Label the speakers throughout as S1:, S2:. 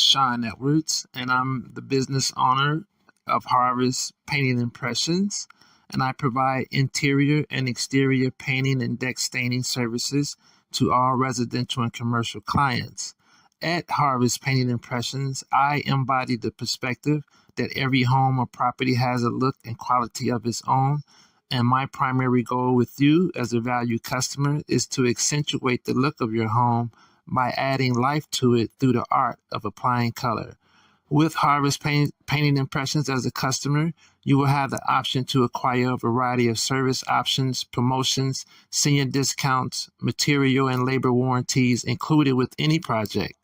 S1: Sean Edwards, and I'm the business owner of Harvest Painting Impressions, and I provide interior and exterior painting and deck staining services to all residential and commercial clients. At Harvest Painting Impressions, I embody the perspective that every home or property has a look and quality of its own. And my primary goal with you as a valued customer is to accentuate the look of your home by adding life to it through the art of applying color. With Harvest Painting Impressions as a customer, you will have the option to acquire a variety of service options, promotions, senior discounts, material and labor warranties included with any project.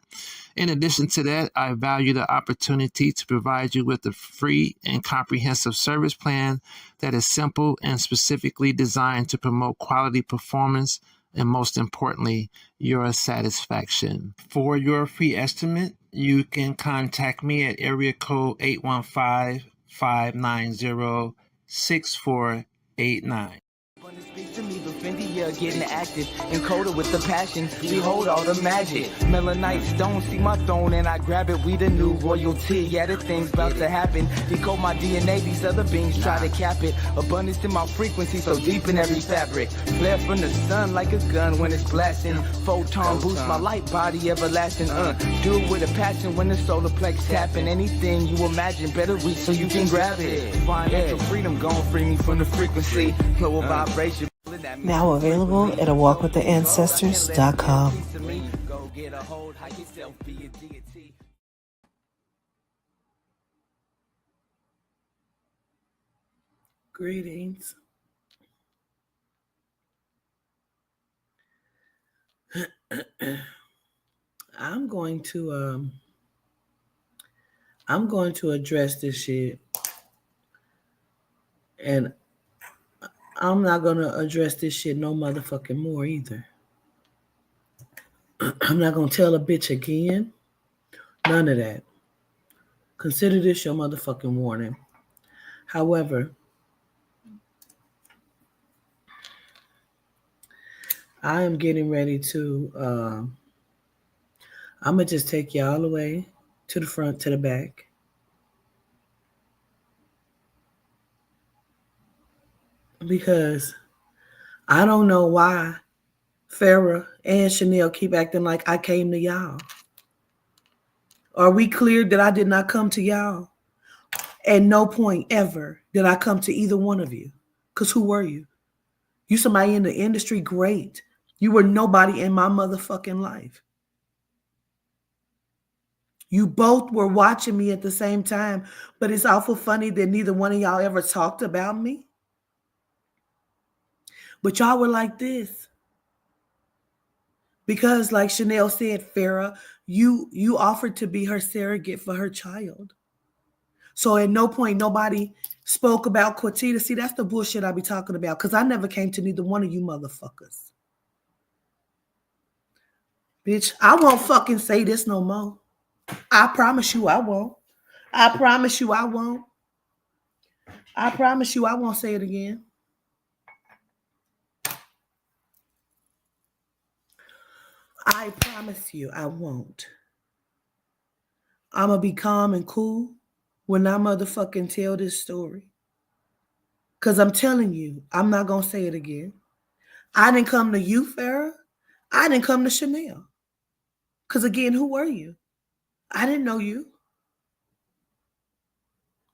S1: In addition to that, I value the opportunity to provide you with a free and comprehensive service plan that is simple and specifically designed to promote quality performance and, most importantly, your satisfaction. For your free estimate, you can contact me at area code 815-590-6489.
S2: When it speaks to me, the Fendi, yeah, getting active, encoded with the passion. Behold all the magic. Melanite stone, see my throne, and I grab it. We the new royalty. Yeah, the thing's about to happen. Decode my DNA, these other beings try to cap it. Abundance in my frequency, so deep in every fabric. Flare from the sun like a gun when it's blasting. Photon boost my light body, everlasting. Do it with a passion when the solar plex tapping. Anything you imagine, better reach so you can grab it. Financial freedom, gon' free me from the frequency. Lower vibration.
S3: Now available at awalkwiththeancestors.com.
S4: Greetings. I'm going to address this shit, and I'm not going to address this shit no motherfucking more either. I'm not going to tell a bitch again. None of that. Consider this your motherfucking warning. However, I am getting ready to, I'm going to just take you all the way to the front, to the back. Because I don't know why Farrah and Chanel keep acting like I came to y'all. Are we clear that I did not come to y'all? At no point ever did I come to either one of you. Because who were you? You somebody in the industry, great. You were nobody in my motherfucking life. You both were watching me at the same time, but it's awful funny that neither one of y'all ever talked about me. But y'all were like this. Because like Chanel said, Farrah, you offered to be her surrogate for her child. So at no point nobody spoke about Quatita. See, that's the bullshit I be talking about, because I never came to neither one of you motherfuckers. Bitch, I won't fucking say this no more. I promise you I won't. I promise you I won't. I promise you I won't say it again. I promise you I won't. I'm going to be calm and cool when I motherfucking tell this story. Because I'm telling you, I'm not going to say it again. I didn't come to you, Farrah. I didn't come to Chanel. Because again, who were you? I didn't know you.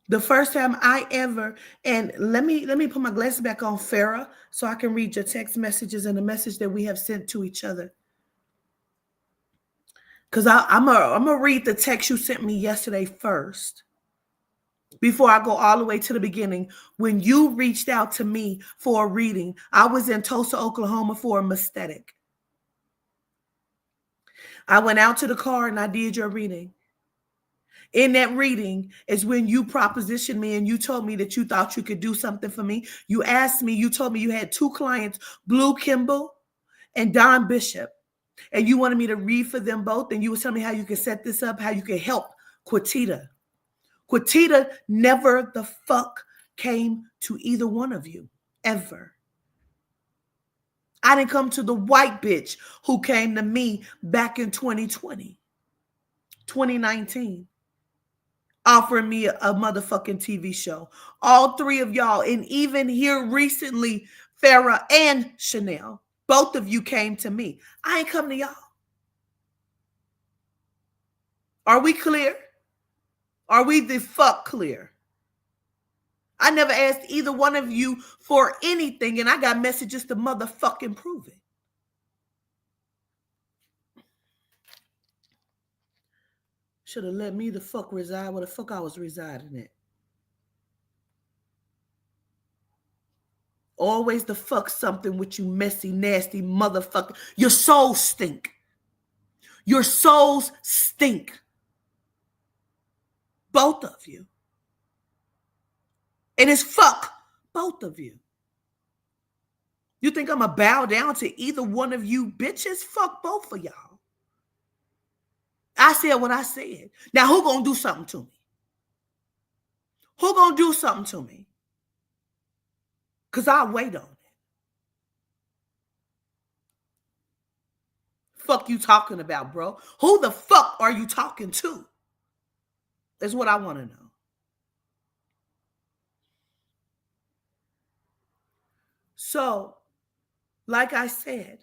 S4: The first time I ever, and let me put my glasses back on, Farrah, so I can read your text messages and the message that we have sent to each other. Because I'm going to read the text you sent me yesterday first, before I go all the way to the beginning. When you reached out to me for a reading, I was in Tulsa, Oklahoma for a aesthetic. I went out to the car and I did your reading. In that reading is when you propositioned me and you told me that you thought you could do something for me. You asked me, you told me you had 2 clients, Blue Kimball and Don Bishop. And you wanted me to read for them both. And you were telling me how you could set this up, how you could help Quatita. Quatita never the fuck came to either one of you, ever. I didn't come to the white bitch who came to me back in 2020. 2019, offering me a motherfucking TV show. All three of y'all, and even here recently, Farrah and Chanel, both of you came to me. I ain't come to y'all. Are we clear? Are we the fuck clear? I never asked either one of you for anything, and I got messages to motherfucking prove it. Should have let me the fuck reside where the fuck I was residing at. Always the fuck something with you messy, nasty motherfucker. Your souls stink. Your souls stink. Both of you. And it's fuck both of you. You think I'm going to bow down to either one of you bitches? Fuck both of y'all. I said what I said. Now who going to do something to me? Who going to do something to me? Because I'll wait on it. Fuck you talking about, bro? Who the fuck are you talking to? Is what I want to know. So, like I said,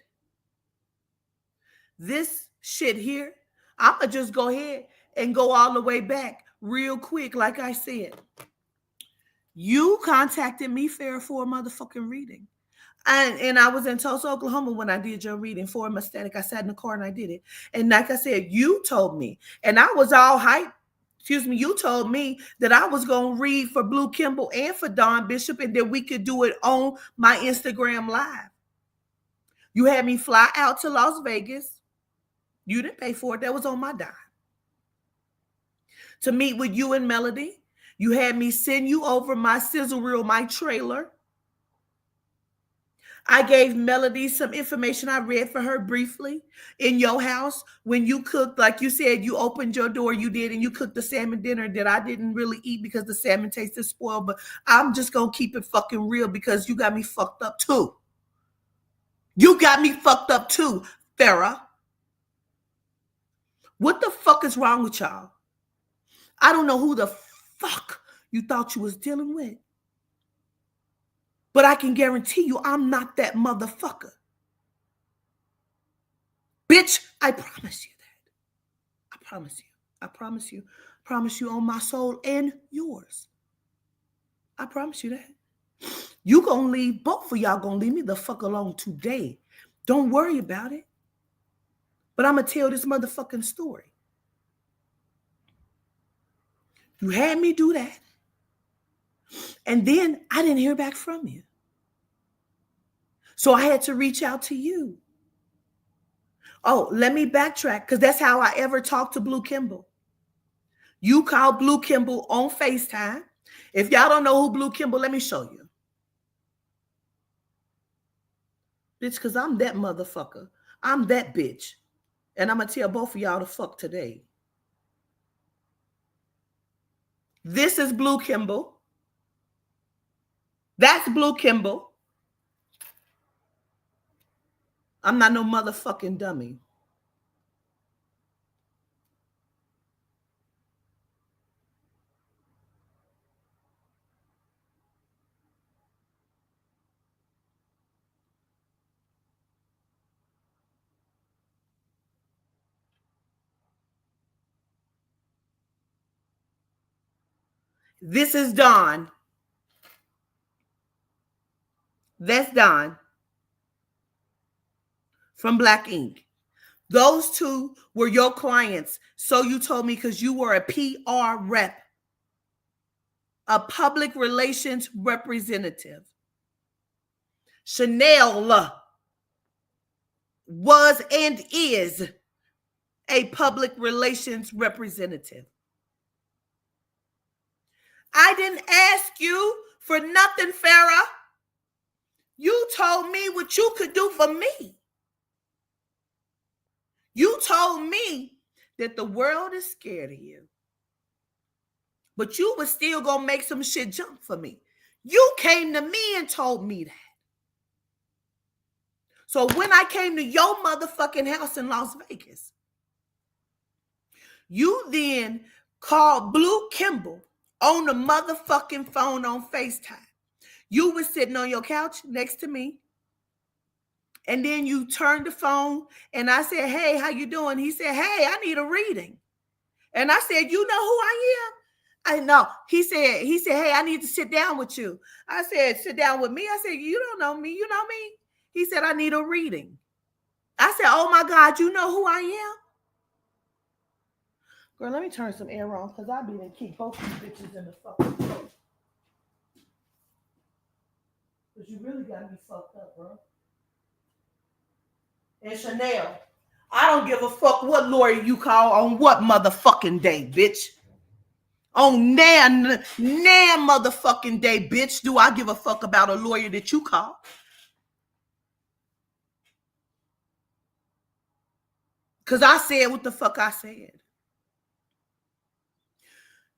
S4: this shit here, I'm going to just go ahead and go all the way back real quick. Like I said, you contacted me, Farrah, for a motherfucking reading. And I was in Tulsa, Oklahoma when I did your reading for a mistake. I sat in the car and I did it. And like I said, you told me, and I was all hyped. Excuse me, you told me that I was going to read for Blue Kimball and for Dawn Bishop and that we could do it on my Instagram Live. You had me fly out to Las Vegas. You didn't pay for it. That was on my dime. To meet with you and Melody. You had me send you over my sizzle reel, my trailer. I gave Melody some information I read for her briefly in your house when you cooked. Like you said, you opened your door, you did, and you cooked the salmon dinner that I didn't really eat because the salmon tasted spoiled. But I'm just going to keep it fucking real because you got me fucked up too. You got me fucked up too, Farrah. What the fuck is wrong with y'all? I don't know who the fuck you thought you was dealing with. But I can guarantee you I'm not that motherfucker. Bitch, I promise you that. I promise you. I promise you. Promise you on my soul and yours. I promise you that. You gonna leave, both of y'all gonna leave me the fuck alone today. Don't worry about it. But I'm gonna tell this motherfucking story. You had me do that. And then I didn't hear back from you. So I had to reach out to you. Oh, let me backtrack because that's how I ever talked to Blue Kimball. You called Blue Kimball on FaceTime. If y'all don't know who Blue Kimball, let me show you. Bitch, because I'm that motherfucker. I'm that bitch. And I'm going to tell both of y'all to fuck today. This is Blue Kimball. That's Blue Kimball. I'm not no motherfucking dummy. This is Dawn. That's Dawn from Black Ink. Those two were your clients. So you told me because you were a PR rep, a public relations representative. Chanel was and is a public relations representative. I didn't ask you for nothing, Farrah. You told me what you could do for me. You told me that the world is scared of you. But you was still going to make some shit jump for me. You came to me and told me that. So when I came to your motherfucking house in Las Vegas, You then called Blue Kimball on the motherfucking phone on FaceTime. You was sitting on your couch next to me. And then you turned the phone and I said, hey, how you doing? He said, hey, I need a reading. And I said, you know who I am? I know. He said, hey, I need to sit down with you. I said, sit down with me. I said, you don't know me. You know me? He said, I need a reading. I said, oh my God, you know who I am? Girl, let me turn some air on because I be to keep both these bitches in the fucking throat. Because you really got me fucked up, bro. And Chanel, I don't give a fuck what lawyer you call on what motherfucking day, bitch. On nan motherfucking day, bitch, do I give a fuck about a lawyer that you call? Because I said what the fuck I said.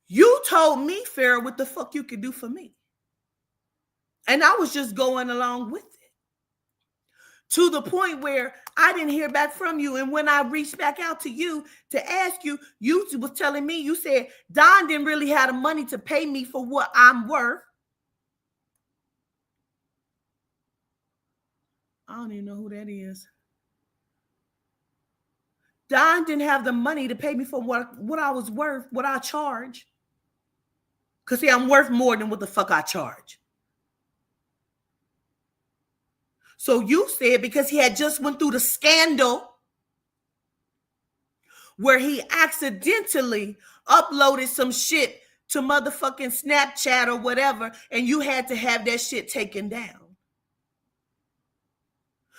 S4: You told me, Farrah, what the fuck you could do for me. And I was just going along with it. To the point where I didn't hear back from you. And when I reached back out to you to ask you, you was telling me, you said, Don didn't really have the money to pay me for what I'm worth. I don't even know who that is. Don didn't have the money to pay me for what I was worth, what I charge. Because, see, I'm worth more than what the fuck I charge. So you said because he had just went through the scandal where he accidentally uploaded some shit to motherfucking Snapchat or whatever, and you had to have that shit taken down.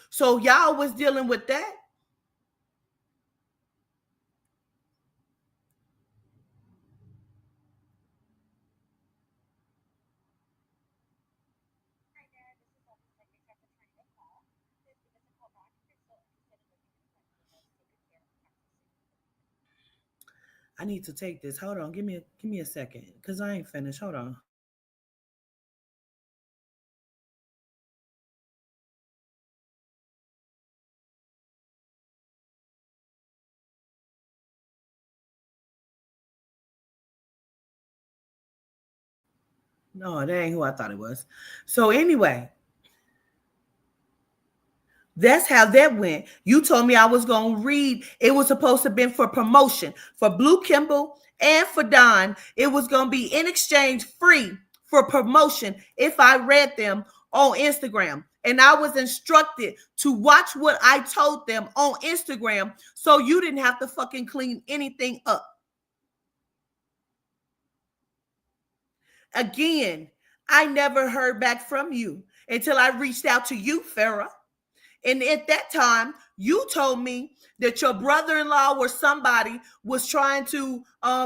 S4: So y'all was dealing with that. I need to take this. Hold on. Give me a second. Because I ain't finished. Hold on. No, that ain't who I thought it was. So anyway, that's how that went. You told me I was going to read. It was supposed to have been for promotion for Blue Kimball and for Don. It was going to be in exchange free for promotion if I read them on Instagram. And I was instructed to watch what I told them on Instagram so you didn't have to fucking clean anything up. Again, I never heard back from you until I reached out to you, Farrah. And at that time, you told me that your brother-in-law or somebody was trying to,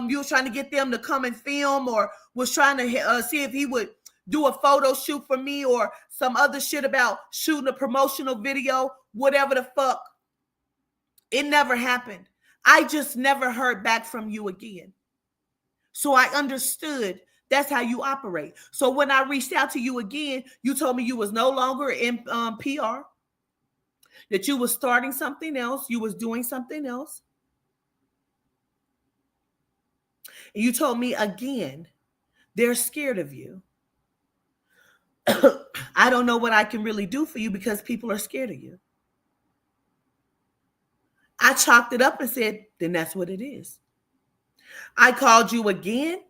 S4: you were trying to get them to come and film, or was trying to see if he would do a photo shoot for me or some other shit about shooting a promotional video, whatever the fuck. It never happened. I just never heard back from you again. So I understood that's how you operate. So when I reached out to you again, you told me you was no longer in PR, that you was starting something else, you was doing something else. And you told me again, they're scared of you. I don't know what I can really do for you because people are scared of you. I chalked it up and said, then that's what it is. I called you again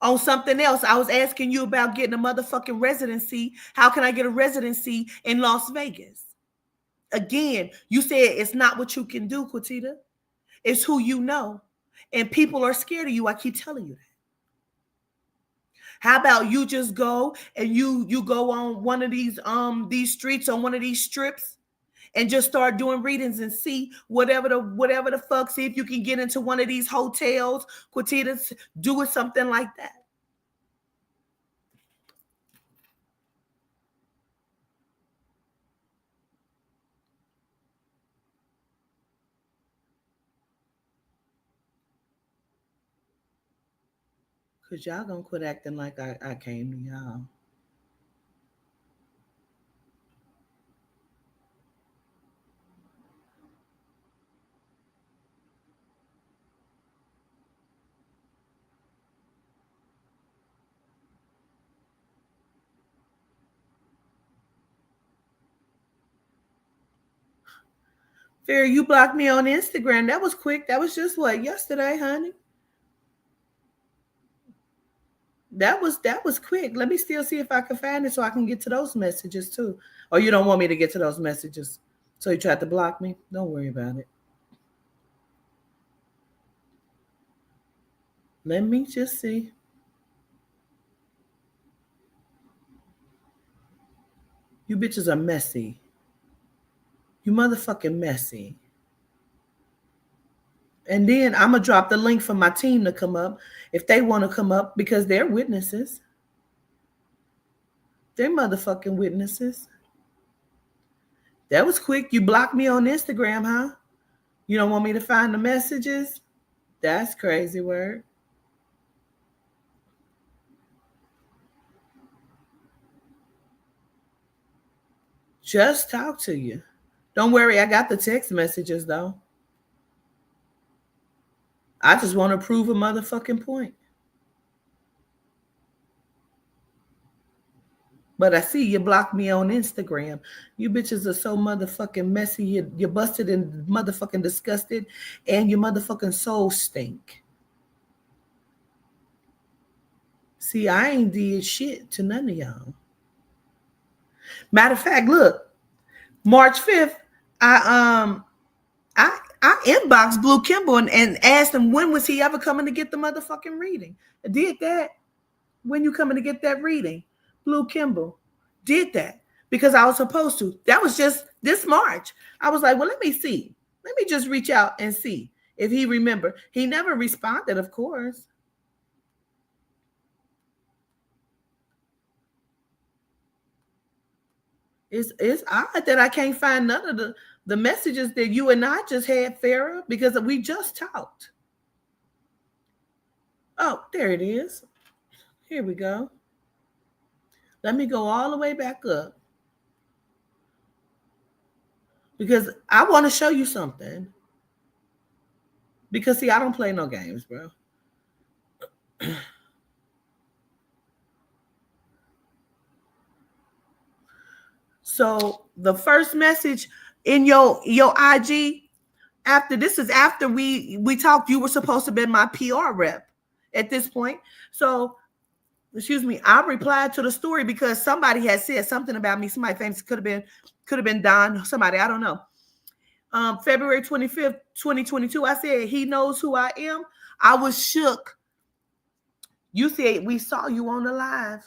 S4: on something else. I was asking you about getting a motherfucking residency. How can I get a residency in Las Vegas? Again, you said it's not what you can do, Quatita. It's who you know. And people are scared of you. I keep telling you that. How about you just go and you go on one of these streets, on one of these strips, and just start doing readings and see whatever the fuck. See if you can get into one of these hotels, Quatitas, do it something like that. Cause y'all gonna quit acting like I came to y'all. Fair, you blocked me on Instagram. That was quick. That was just what, yesterday, honey? That was quick. Let me still see if I can find it so I can get to those messages too. Or you don't want me to get to those messages, so you tried to block me? Don't worry about it. Let me just see. You bitches are messy. You motherfucking messy. And then I'm going to drop the link for my team to come up if they want to come up, because they're witnesses. They're motherfucking witnesses. That was quick. You blocked me on Instagram, huh? You don't want me to find the messages? That's crazy word. Just talk to you. Don't worry, I got the text messages though. I just want to prove a motherfucking point. But I see you blocked me on Instagram. You bitches are so motherfucking messy. You're busted and motherfucking disgusted, and your motherfucking soul stink. See, I ain't did shit to none of y'all. Matter of fact, look, March 5th, I inboxed Blue Kimball and asked him when was he ever coming to get the motherfucking reading. I did that. When you coming to get that reading? Blue Kimball did that because I was supposed to. That was just this March. I was like, well, let me see. Let me just reach out and see if he remembered. He never responded, of course. It's odd that I can't find none of the messages that you and I just had, Farrah, because we just talked. Oh, there it is. Here we go. Let me go all the way back up because I want to show you something. Because, see, I don't play no games, bro. So the first message in your IG after this is after we talked. You were supposed to be my PR rep at this point. So, excuse me, I replied to the story because somebody had said something about me. Somebody famous, could have been Don, somebody, I don't know. February 25th, 2022, I said, he knows who I am. I was shook. You said, we saw you on the live.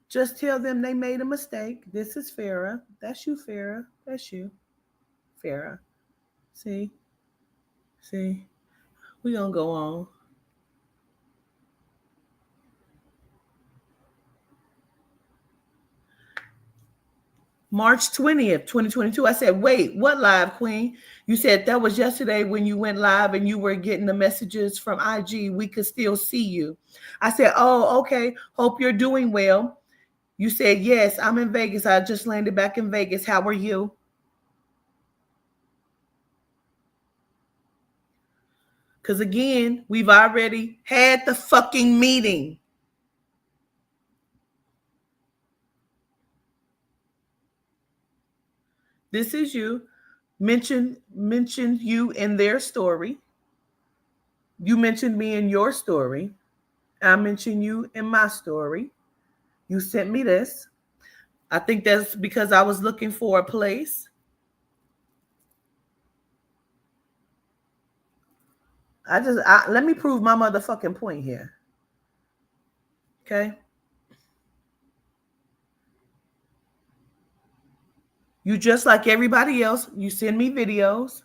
S4: Just tell them they made a mistake. This is Farrah. That's you, Farrah. That's you, Farrah. See? We gonna go on. March 20th, 2022. I said, wait, what live, Queen? You said that was yesterday when you went live and you were getting the messages from IG. We could still see you. I said, oh, okay. Hope you're doing well. You said, yes, I'm in Vegas. I just landed back in Vegas. How are you? Because again, we've already had the fucking meeting. This is you. Mentioned you in their story. You mentioned me in your story. I mentioned you in my story. You sent me this. I think that's because I was looking for a place. Let me prove my motherfucking point here. Okay. You just like everybody else, you send me videos.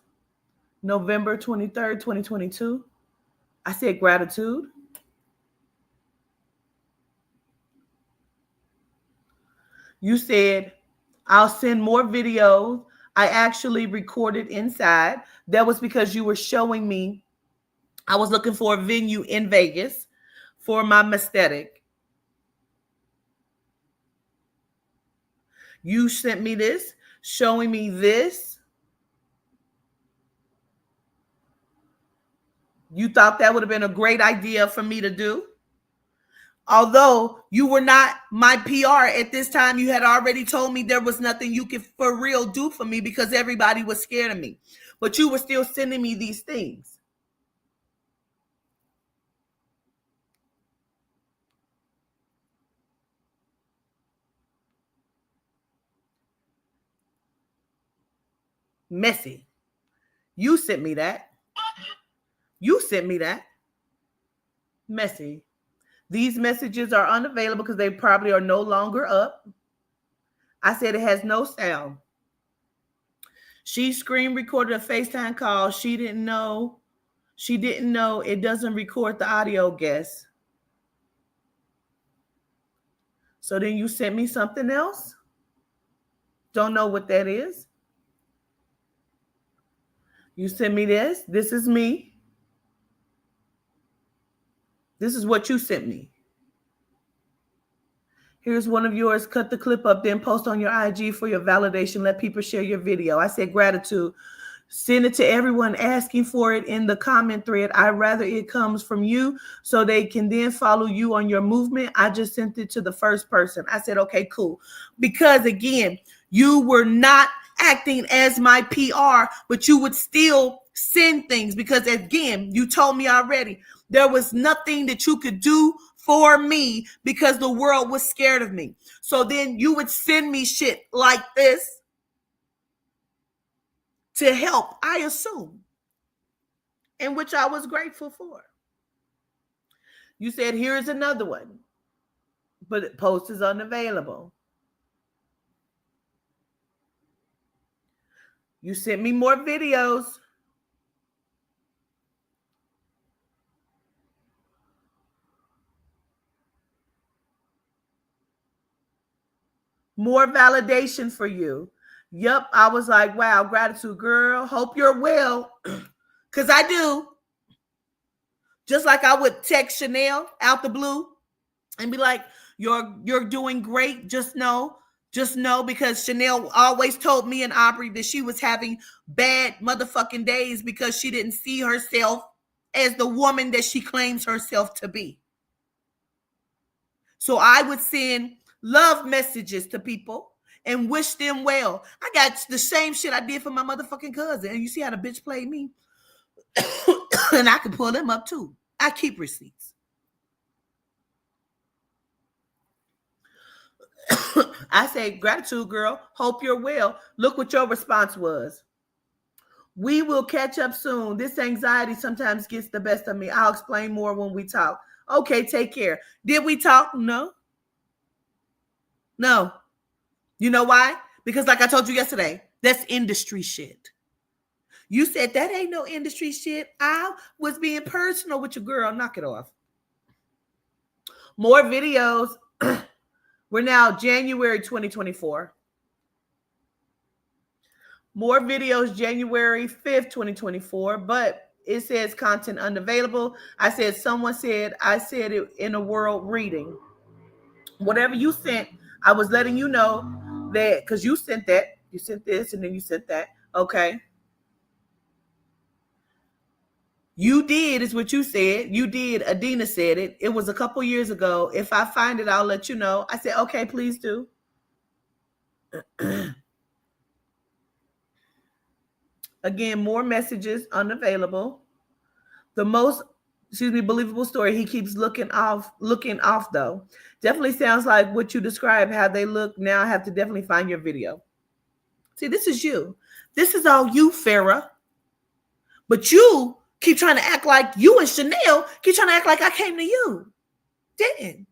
S4: November 23rd, 2022. I said gratitude. You said, I'll send more videos. I actually recorded inside. That was because you were showing me. I was looking for a venue in Vegas for my aesthetic. You sent me this, showing me this. You thought that would have been a great idea for me to do. Although you were not my PR at this time, you had already told me there was nothing you could for real do for me because everybody was scared of me. But you were still sending me these things. Messy. You sent me that. You sent me that. Messy. These messages are unavailable because they probably are no longer up. I said it has no sound. She screen recorded a FaceTime call. She didn't know it doesn't record the audio, guess. So then you sent me something else? Don't know what that is. You sent me this. This is me. This is what you sent me. Here's one of yours. Cut the clip up, then post on your IG for your validation. Let people share your video. I said gratitude. Send it to everyone asking for it in the comment thread. I'd rather it comes from you so they can then follow you on your movement. I just sent it to the first person. I said, okay, cool. Because again, you were not acting as my PR, but you would still send things because again, you told me already there was nothing that you could do for me because the world was scared of me. So then you would send me shit like this to help, I assume, in which I was grateful for. You said, here's another one, but post is unavailable. You sent me more videos. More validation for you. Yep, I was like, wow, gratitude, girl. Hope you're well. Because I do. Just like I would text Chanel out the blue and be like, you're doing great. Just know, because Chanel always told me and Aubrey that she was having bad motherfucking days because she didn't see herself as the woman that she claims herself to be. So I would send love messages to people and wish them well. I got the same shit I did for my motherfucking cousin. And you see how the bitch played me? And I can pull them up too. I keep receipts. I say, gratitude, girl. Hope you're well. Look what your response was. We will catch up soon. This anxiety sometimes gets the best of me. I'll explain more when we talk. Okay, take care. Did we talk? No. No. You know why? Because like I told you yesterday, that's industry shit. You said that ain't no industry shit. I was being personal with your girl. Knock it off. More videos. We're now January 2024. More videos January 5th, 2024, but it says content unavailable. I said I said it in a world reading. Whatever you sent, I was letting you know that because you sent that. You sent this and then you sent that. Okay. You did is what you said. You did. Adina said it. It was a couple years ago. If I find it, I'll let you know. I said, okay, please do. Again, more messages unavailable. The most, believable story. He keeps looking off though. Definitely sounds like what you described, how they look. Now I have to definitely find your video. See, this is you. This is all you, Farrah. But you keep trying to act like you and Chanel keep trying to act like I came to you. Didn't.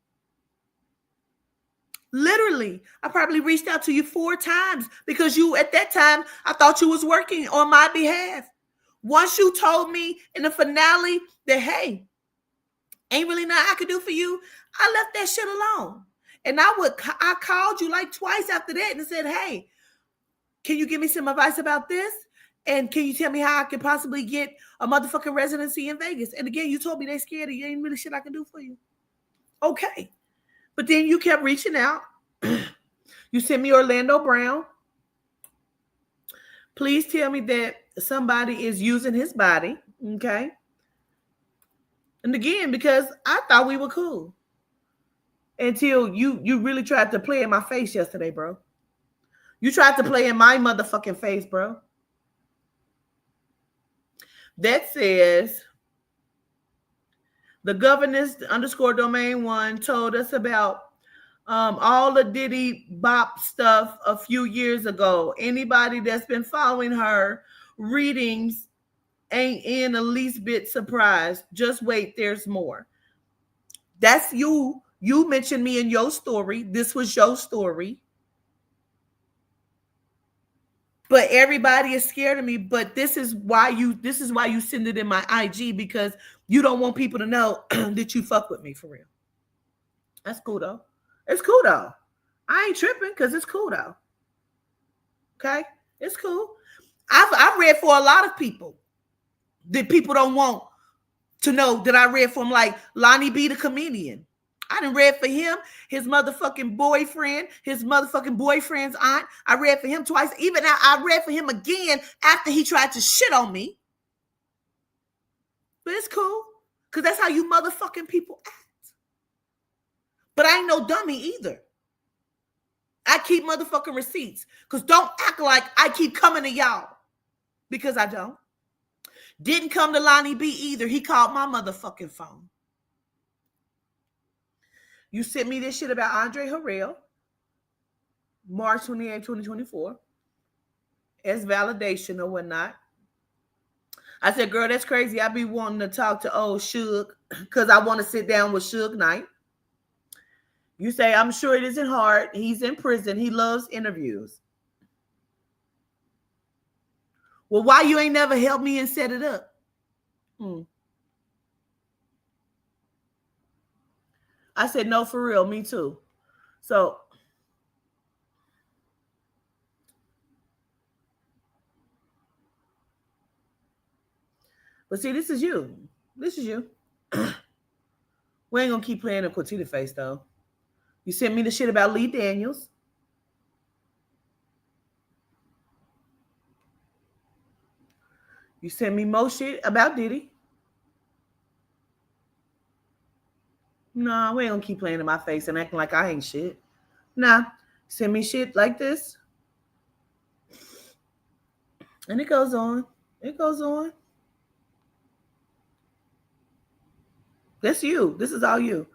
S4: Literally, I probably reached out to you 4 times because you, at that time, I thought you was working on my behalf. Once you told me in the finale that, hey, ain't really nothing I could do for you, I left that shit alone. And I called you like twice after that and said, hey, can you give me some advice about this? And can you tell me how I could possibly get a motherfucking residency in Vegas? And again, you told me they scared of you. Ain't really shit I can do for you. Okay. But then you kept reaching out. You sent me Orlando Brown. Please tell me that somebody is using his body. Okay. And again, because I thought we were cool. until you really tried to play in my face yesterday, bro. You tried to play in my motherfucking face, bro. That says the governess underscore domain one told us about all the Diddy Bop stuff a few years ago. Anybody that's been following her readings ain't in the least bit surprised. Just wait, there's more. That's you. You mentioned me in your story. This was your story. But everybody is scared of me. But this is why you send it in my IG, because you don't want people to know that you fuck with me for real. That's cool though. It's cool though. I ain't tripping because it's cool though. Okay? It's cool. I've read for a lot of people that people don't want to know that I read from, like Lonnie B the comedian. I done read for him, his motherfucking boyfriend, his motherfucking boyfriend's aunt. I read for him twice. Even now, I read for him again after he tried to shit on me. But it's cool, because that's how you motherfucking people act. But I ain't no dummy either. I keep motherfucking receipts, because don't act like I keep coming to y'all, because I don't. Didn't come to Lonnie B either. He called my motherfucking phone. You sent me this shit about Andre Harrell, March 28, 2024, as validation or whatnot. I said, girl, that's crazy. I be wanting to talk to old Suge because I want to sit down with Suge Knight. You say, I'm sure it isn't hard. He's in prison. He loves interviews. Well, why you ain't never helped me and set it up? I said, no, for real, me too. So, but see, this is you. This is you. We ain't gonna keep playing a Quatita face, though. You sent me the shit about Lee Daniels. You sent me more shit about Diddy. Nah, we ain't gonna keep playing in my face and acting like I ain't shit. Nah, send me shit like this. And it goes on. It goes on. That's you. This is all you.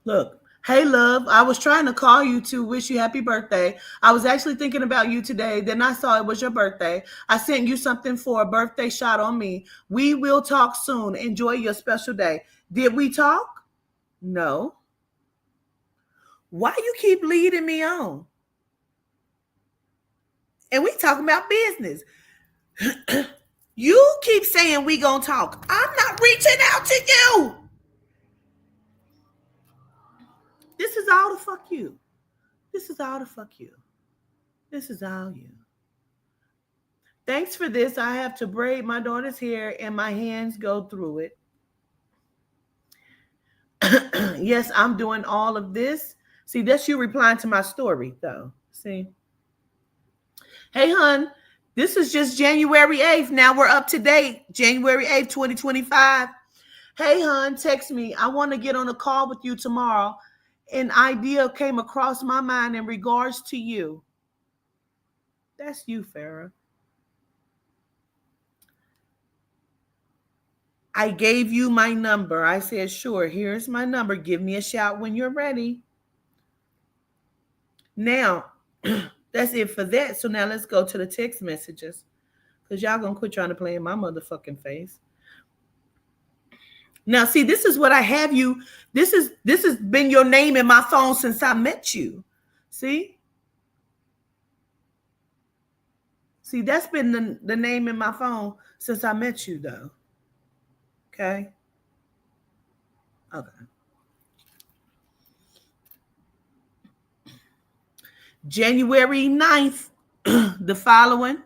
S4: Look, hey, love, I was trying to call you to wish you happy birthday. I was actually thinking about you today. Then I saw it was your birthday. I sent you something for a birthday shot on me. We will talk soon. Enjoy your special day. Did we talk? No. Why you keep leading me on? And we talking about business. You keep saying we gonna talk. I'm not reaching out to you. This is all the fuck you. This is all the fuck you. This is all you. Thanks for this. I have to braid my daughter's hair and my hands go through it. Yes, I'm doing all of this. See, that's you replying to my story, though. See? Hey, hun, this is just January 8th. Now we're up to date. January 8th, 2025. Hey, hun, text me. I want to get on a call with you tomorrow. An idea came across my mind in regards to you. That's you, Farrah. I gave you my number. I said, sure, here's my number. Give me a shout when you're ready. Now, that's it for that. So now let's go to the text messages, because y'all going to quit trying to play in my motherfucking face. Now, see, this is what I have you. This has been your name in my phone since I met you. See? See, that's been the name in my phone since I met you, though. Okay? Okay. January 9th, the following,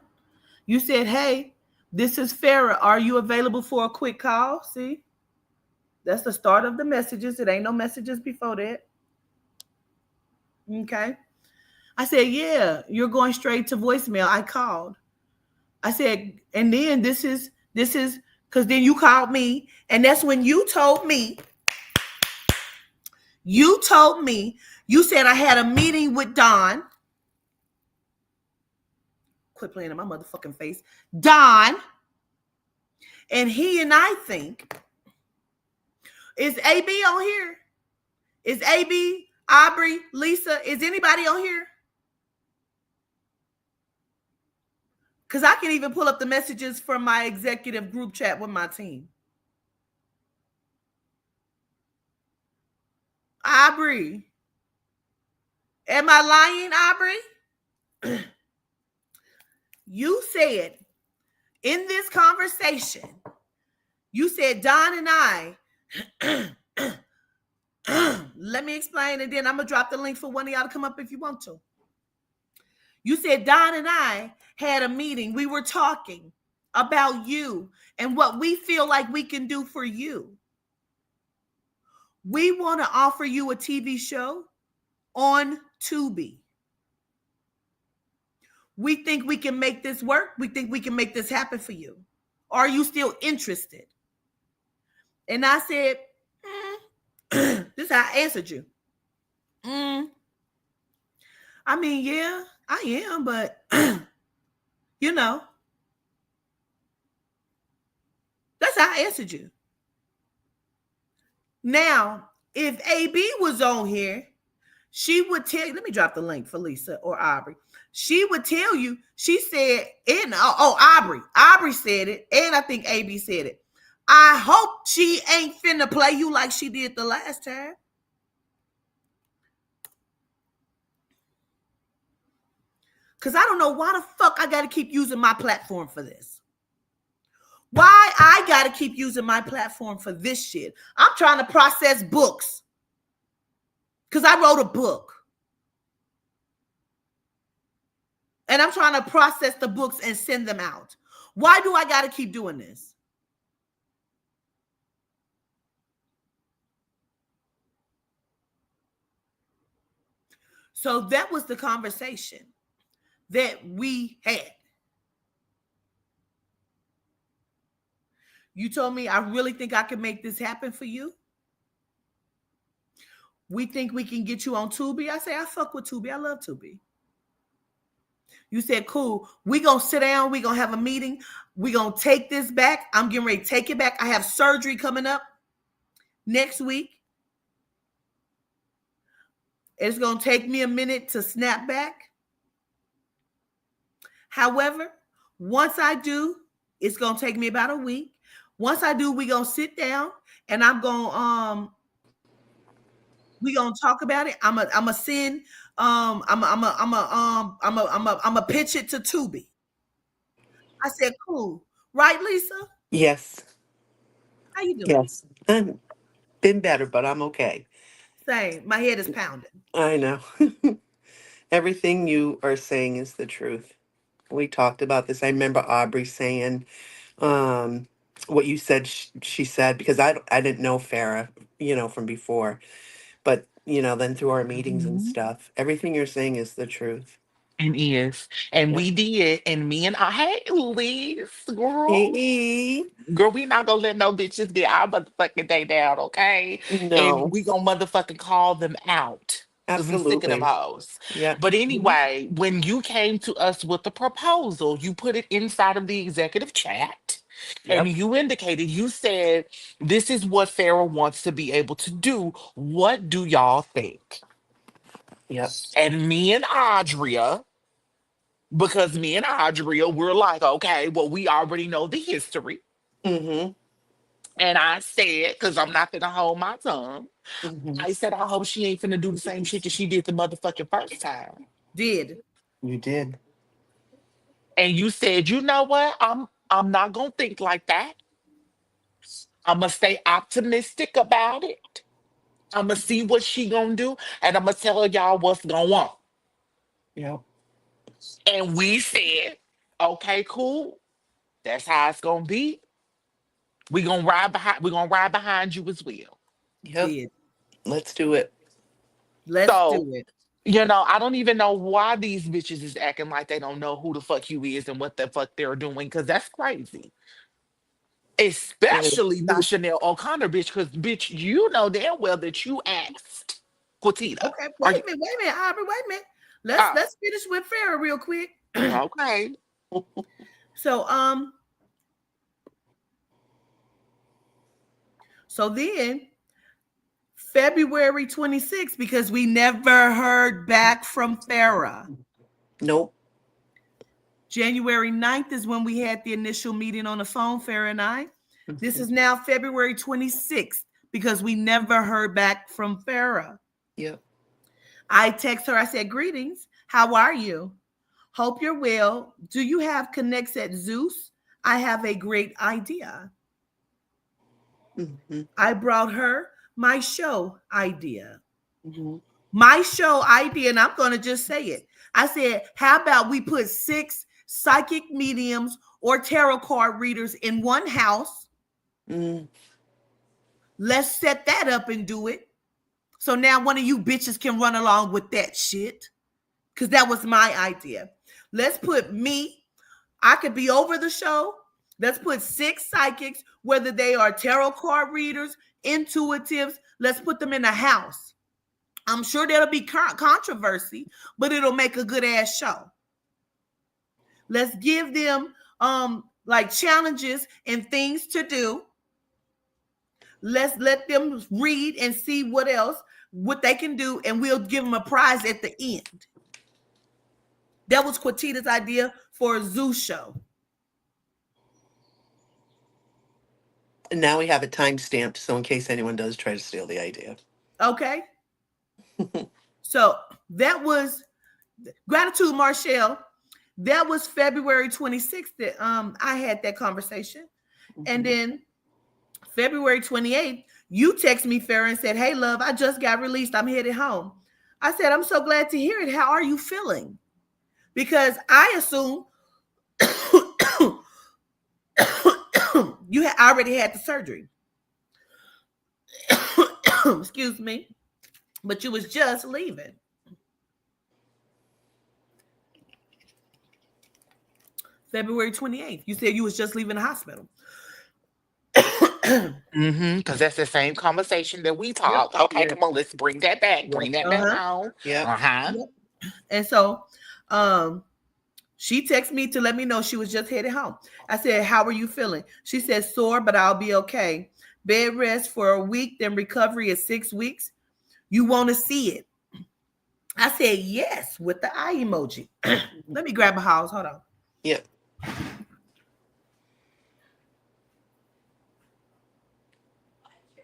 S4: you said, hey, This is Farah. Are you available for a quick call? See, that's the start of the messages. It ain't no messages before that. Okay. I said, yeah, you're going straight to voicemail. I called. I said, and then this is because then you called me, and that's when you told me, you said I had a meeting with Don. Quit playing in my motherfucking face. Don, and he and I think, is AB on here? Is AB, Aubrey, Lisa, is anybody on here? Because I can even pull up the messages from my executive group chat with my team. Aubrey. Am I lying, Aubrey? You said in this conversation, you said Don and I, let me explain, and then I'm going to drop the link for one of y'all to come up if you want to. You said Don and I had a meeting. We were talking about you and what we feel like we can do for you. We want to offer you a TV show on Tubi. We think we can make this work. We think we can make this happen for you. Are you still interested? And I said, this is how I answered you. I mean, yeah, I am, but you know, that's how I answered you. Now, if AB was on here, she would tell you, let me drop the link for Lisa or Aubrey. She would tell you, she said, and Aubrey said it, and I think AB said it. I hope she ain't finna play you like she did the last time. Because I don't know why the fuck I got to keep using my platform for this. Why I got to keep using my platform for this shit. I'm trying to process books. Because I wrote a book. And I'm trying to process the books and send them out. Why do I got to keep doing this? So that was the conversation that we had. You told me, I really think I can make this happen for you. We think we can get you on Tubi. I say, I fuck with Tubi. I love Tubi. You said, cool. We going to sit down. We going to have a meeting. We going to take this back. I'm getting ready to take it back. I have surgery coming up next week. It's going to take me a minute to snap back. However, once I do, it's going to take me about a week. Once I do, we're going to sit down and I'm going we going to talk about it. I'm a send I'm a pitch it to Tubi. I said, cool. Right, Lisa?
S3: Yes.
S4: How you doing?
S3: Yes. I'm been better, but I'm okay.
S4: Same. My head is pounding.
S3: I know. Everything you are saying is the truth. We talked about this. I remember Aubrey saying what you said she said, because I didn't know Farah, from before. But, then through our meetings and
S5: Mhm.
S3: stuff, everything you're saying is the truth.
S5: And is. And
S3: Yeah.
S5: we did. And me and I, hey, Liz, girl.
S3: Hey.
S5: Girl, we not gonna let no bitches get our motherfucking day down, okay? And
S3: No,
S5: we gonna motherfucking call them out. Cause we sick of them
S3: absolutely.
S5: hoes.
S3: Yeah.
S5: But
S3: Mhm.
S5: anyway, when you came to us with the proposal, you put it inside of the executive chat. And
S3: Yep.
S5: you indicated, you said, this is what Farrah wants to be able to do. What do y'all think?
S3: Yep.
S5: And me and Audria, because me and Audria were like, okay, well, we already know the history.
S3: Mm-hmm.
S5: And I said, because I'm not gonna hold my tongue,
S3: Mm-hmm.
S5: I said, I hope she ain't finna do the same shit that she did the motherfucking first time.
S4: Did.
S3: You did.
S5: And you said, you know what? I'm not gonna think like that. I'm gonna stay optimistic about it. I'm gonna see what she gonna do, and I'm gonna tell y'all what's going on.
S3: Yep.
S5: And we said, okay, cool. That's how it's gonna be. We're gonna ride behind you as well.
S3: Yep.
S4: Did.
S3: Let's do it.
S4: Let's
S5: So,
S4: do it.
S5: I don't even know why these bitches is acting like they don't know who the fuck you is and what the fuck they're doing, because that's crazy.
S3: It is.
S5: Especially not Chanel O'Connor, bitch, because bitch, you know damn well that you asked Quatita.
S4: Okay,
S5: Are you
S4: wait a minute, Aubrey, wait a minute. Let's
S5: oh,
S4: let's finish with Farrah real quick.
S5: okay.
S4: So so then February 26th, because we never heard back from Farrah.
S3: Nope.
S4: January 9th is when we had the initial meeting on the phone, Farrah and I. This
S3: Mhm.
S4: is now February 26th because we never heard back from Farrah.
S3: Yep.
S4: I text her, I said, greetings. How are you? Hope you're well. Do you have connects at Zeus? I have a great idea.
S3: Mhm.
S4: I brought her my show idea.
S3: Mhm.
S4: My show idea, and I'm going to just say it. I said, how about we put 6 psychic mediums or tarot card readers in one house?
S3: Mhm.
S4: Let's set that up and do it. So now one of you bitches can run along with that shit. Because that was my idea. Let's put me, I could be over the show. Let's put 6 psychics, whether they are tarot card readers, intuitives. Let's put them in a house. I'm sure there'll be controversy, but it'll make a good ass show. Let's give them like challenges and things to do. Let's let them read and see what they can do, and we'll give them a prize at the end. That was Quatita's idea for a zoo show.
S3: And now we have it time stamped, so in case anyone does try to steal the idea.
S4: Okay. So that was gratitude, Marshall. That was February 26th that I had that conversation. And then February 28th, you text me, Farrah, and said, hey, love, I just got released. I'm headed home. I said, I'm so glad to hear it. How are you feeling? Because I assume you had already had the surgery. Excuse me. But you was just leaving. February 28th. You said you was just leaving the hospital.
S5: Because that's the same conversation that we
S4: Yep.
S5: talked. Okay,
S3: Yeah.
S5: come on, let's bring that back.
S3: Yep.
S5: Bring that back
S4: Uh-huh.
S5: home.
S3: Yep.
S5: Uh-huh.
S4: Yep. And so she texted me to let me know she was just headed home. I said, how are you feeling? She said, sore, but I'll be okay. Bed rest for a week, then recovery is 6 weeks. You want to see it? I said, yes, with the eye emoji. Let me grab a house. Hold on.
S3: Yep.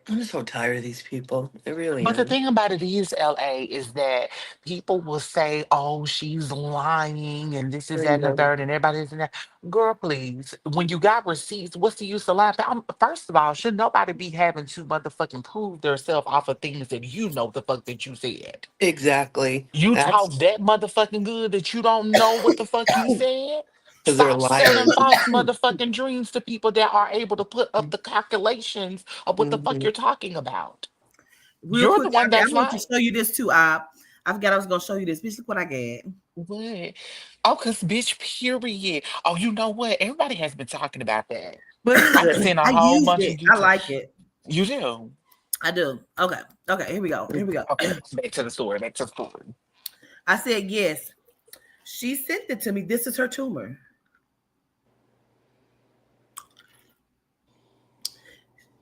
S3: I'm so tired of these people. I really
S5: But the
S3: am.
S5: thing about it is, LA, is that people will say, oh, she's lying and this is
S3: I
S5: that and the
S3: know.
S5: third and everybody is in that. Girl, please, when you got receipts, what's the use of lying? First of all, should nobody be having to motherfucking prove themselves off of things that you know the fuck that you said?
S3: Exactly.
S5: You talk
S3: That's
S5: that motherfucking good that you don't know what the fuck you said?
S3: because they're
S5: Stop selling
S3: liars.
S5: false motherfucking dreams to people that are able to put up the calculations of what the fuck
S3: Hmm.
S5: you're talking about.
S4: Real
S5: You're the
S4: quick,
S5: one
S4: Abby, I
S5: that's
S4: want to
S5: lying.
S4: show you this too, Ab. I forgot I was going to show you this. Bitch, look what I got.
S5: What? Oh, cause bitch, period. Oh, you know what? Everybody has been talking about that.
S3: What is
S5: I've
S3: it?
S5: seen a
S4: I
S5: whole
S4: used
S5: bunch of
S4: it. I
S5: YouTube.
S4: like it.
S5: You do.
S4: I do. Okay. Okay. Here we go. Here we go.
S5: Okay, back to the story. Back to the story.
S4: I said, yes. She sent it to me. This is her tumor.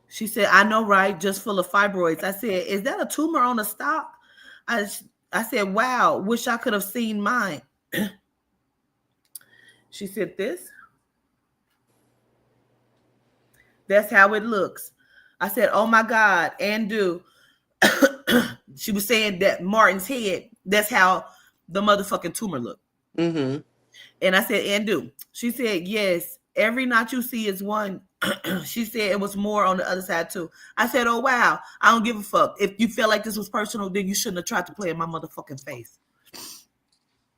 S4: She said, I know, right? Just full of fibroids. I said, is that a tumor on a stalk? I, I said, wow, wish I could have seen mine. She said, this? That's how it looks. I said, oh my God, and do. She was saying that Martin's head, that's how the motherfucking tumor looked.
S3: Mm-hmm.
S4: And I said, and do. She said, yes, every knot you see is one. She said it was more on the other side too. I said, oh wow, I don't give a fuck. If you feel like this was personal, then you shouldn't have tried to play in my motherfucking face.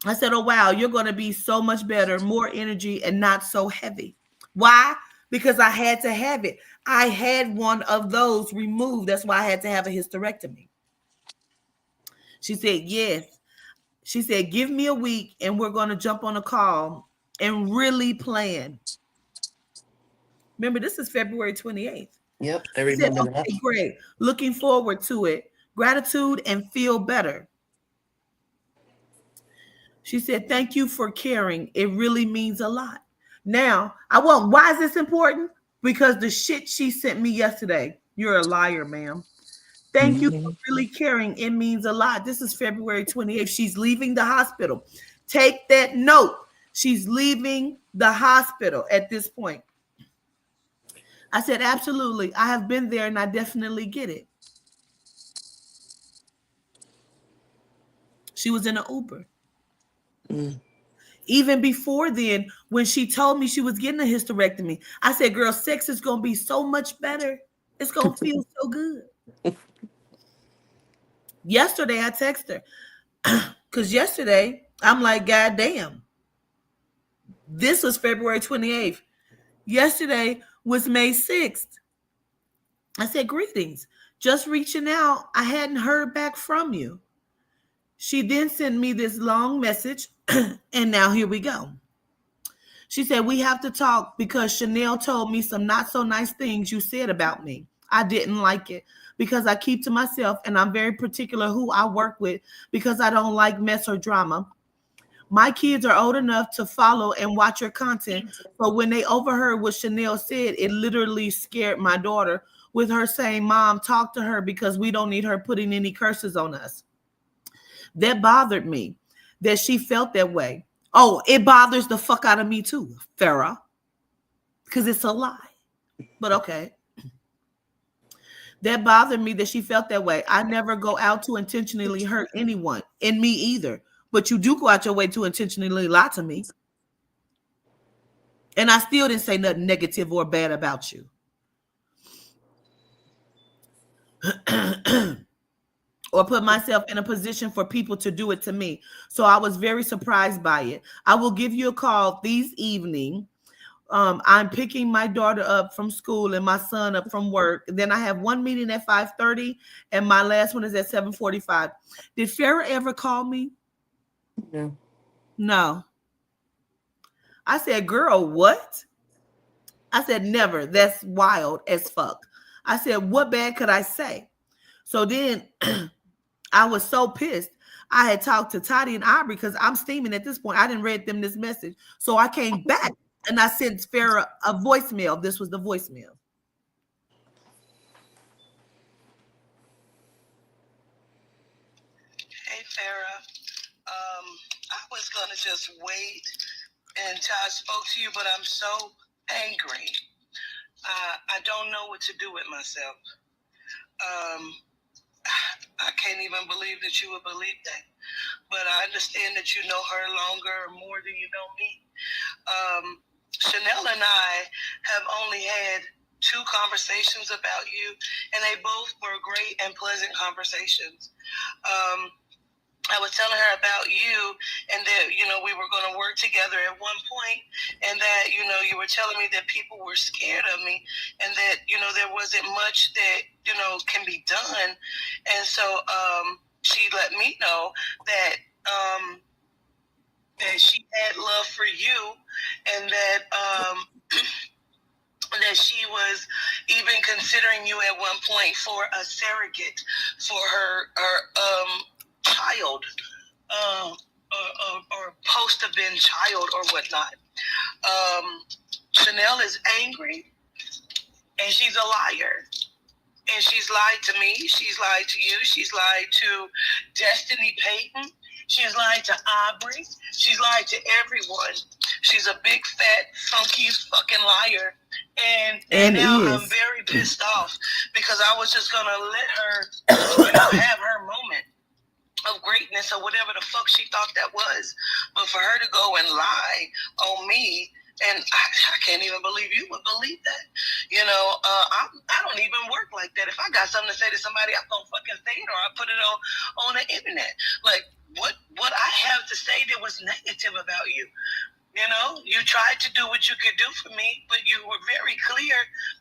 S4: I said, oh wow, you're going to be so much better, more energy and not so heavy. Why? Because I had to have it. I had one of those removed. That's why I had to have a hysterectomy. She said, yes. She said, give me a week and we're going to jump on a call and really plan. Remember, this is February 28th.
S3: Yep, I
S4: She said,
S3: remember that.
S4: okay, great. Looking forward to it. Gratitude and feel better. She said, thank you for caring. It really means a lot. Now, why is this important? Because the shit she sent me yesterday, you're a liar, ma'am. Thank you for
S3: Mhm.
S4: really caring. It means a lot. This is February 28th. She's leaving the hospital. Take that note. She's leaving the hospital at this point. I said, absolutely. I have been there and I definitely get it. She was in an Uber.
S3: Mm.
S4: Even before then, when she told me she was getting a hysterectomy, I said, girl, sex is going to be so much better. It's going to feel so good. Yesterday, I texted her because yesterday, I'm like, God damn, this was February 28th. Yesterday was May 6th. I said, greetings. Just reaching out. I hadn't heard back from you. She then sent me this long message, and now here we go. She said, we have to talk because Chanel told me some not so nice things you said about me. I didn't like it because I keep to myself and I'm very particular who I work with because I don't like mess or drama. My kids are old enough to follow and watch your content. But when they overheard what Chanel said, it literally scared my daughter with her saying, Mom, talk to her because we don't need her putting any curses on us. That bothered me that she felt that way. Oh, it bothers the fuck out of me too, Farrah, because it's a lie. But okay. That bothered me that she felt that way. I never go out to intentionally hurt anyone, and me either. But you do go out your way to intentionally lie to me. And I still didn't say nothing negative or bad about you. Or put myself in a position for people to do it to me. So I was very surprised by it. I will give you a call this evening. I'm picking my daughter up from school and my son up from work. Then I have one meeting at 5:30 and my last one is at 7:45. Did Farrah ever call me?
S3: No.
S4: No. I said, girl, what? I said, never. That's wild as fuck. I said, what bad could I say? So then I was so pissed. I had talked to Toddy and Aubrey because I'm steaming at this point. I didn't read them this message. So I came back and I sent Farrah a voicemail. This was the voicemail.
S6: Hey Farrah, I was gonna just wait until I spoke to you, but I'm so angry. I don't know what to do with myself. I can't even believe that you would believe that. But I understand that you know her longer or more than you know me. Chanel and I have only had 2 conversations about you, and they both were great and pleasant conversations. I was telling her about you and that, we were going to work together at one point, and that, you were telling me that people were scared of me and that, there wasn't much that, can be done. And so she let me know that that she had love for you and that that she was even considering you at one point for a surrogate for her child, or post to been child or whatnot. Chanel is angry and she's a liar. And she's lied to me. She's lied to you. She's lied to Destiny Payton. She's lied to Aubrey. She's lied to everyone. She's a big, fat, funky, fucking liar. And now I'm very pissed off because I was just going to let her, have her moment of greatness or whatever the fuck she thought that was. But for her to go and lie on me, and I can't even believe you would believe that. I don't even work like that. If I got something to say to somebody, I'm going to fucking say it, or I put it on the internet. Like, what I have to say that was negative about you? You know, you tried to do what you could do for me, but you were very clear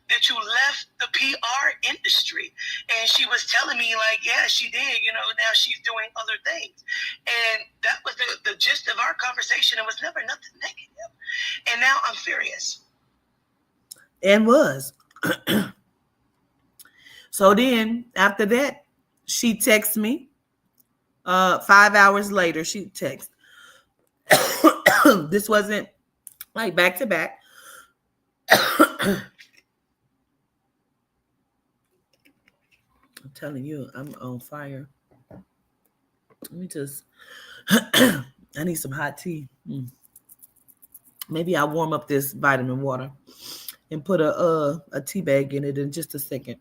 S6: that you left the PR industry. And she was telling me, like, yeah, she did. You know, now she's doing other things. And that was the gist of our conversation. It was never nothing negative. And now I'm furious.
S4: And was. So then after that, she texts me. 5 hours later, she texts. This wasn't like back to back. I'm telling you, I'm on fire. Let me just, I need some hot tea. Maybe I'll warm up this vitamin water and put a tea bag in it in just a second.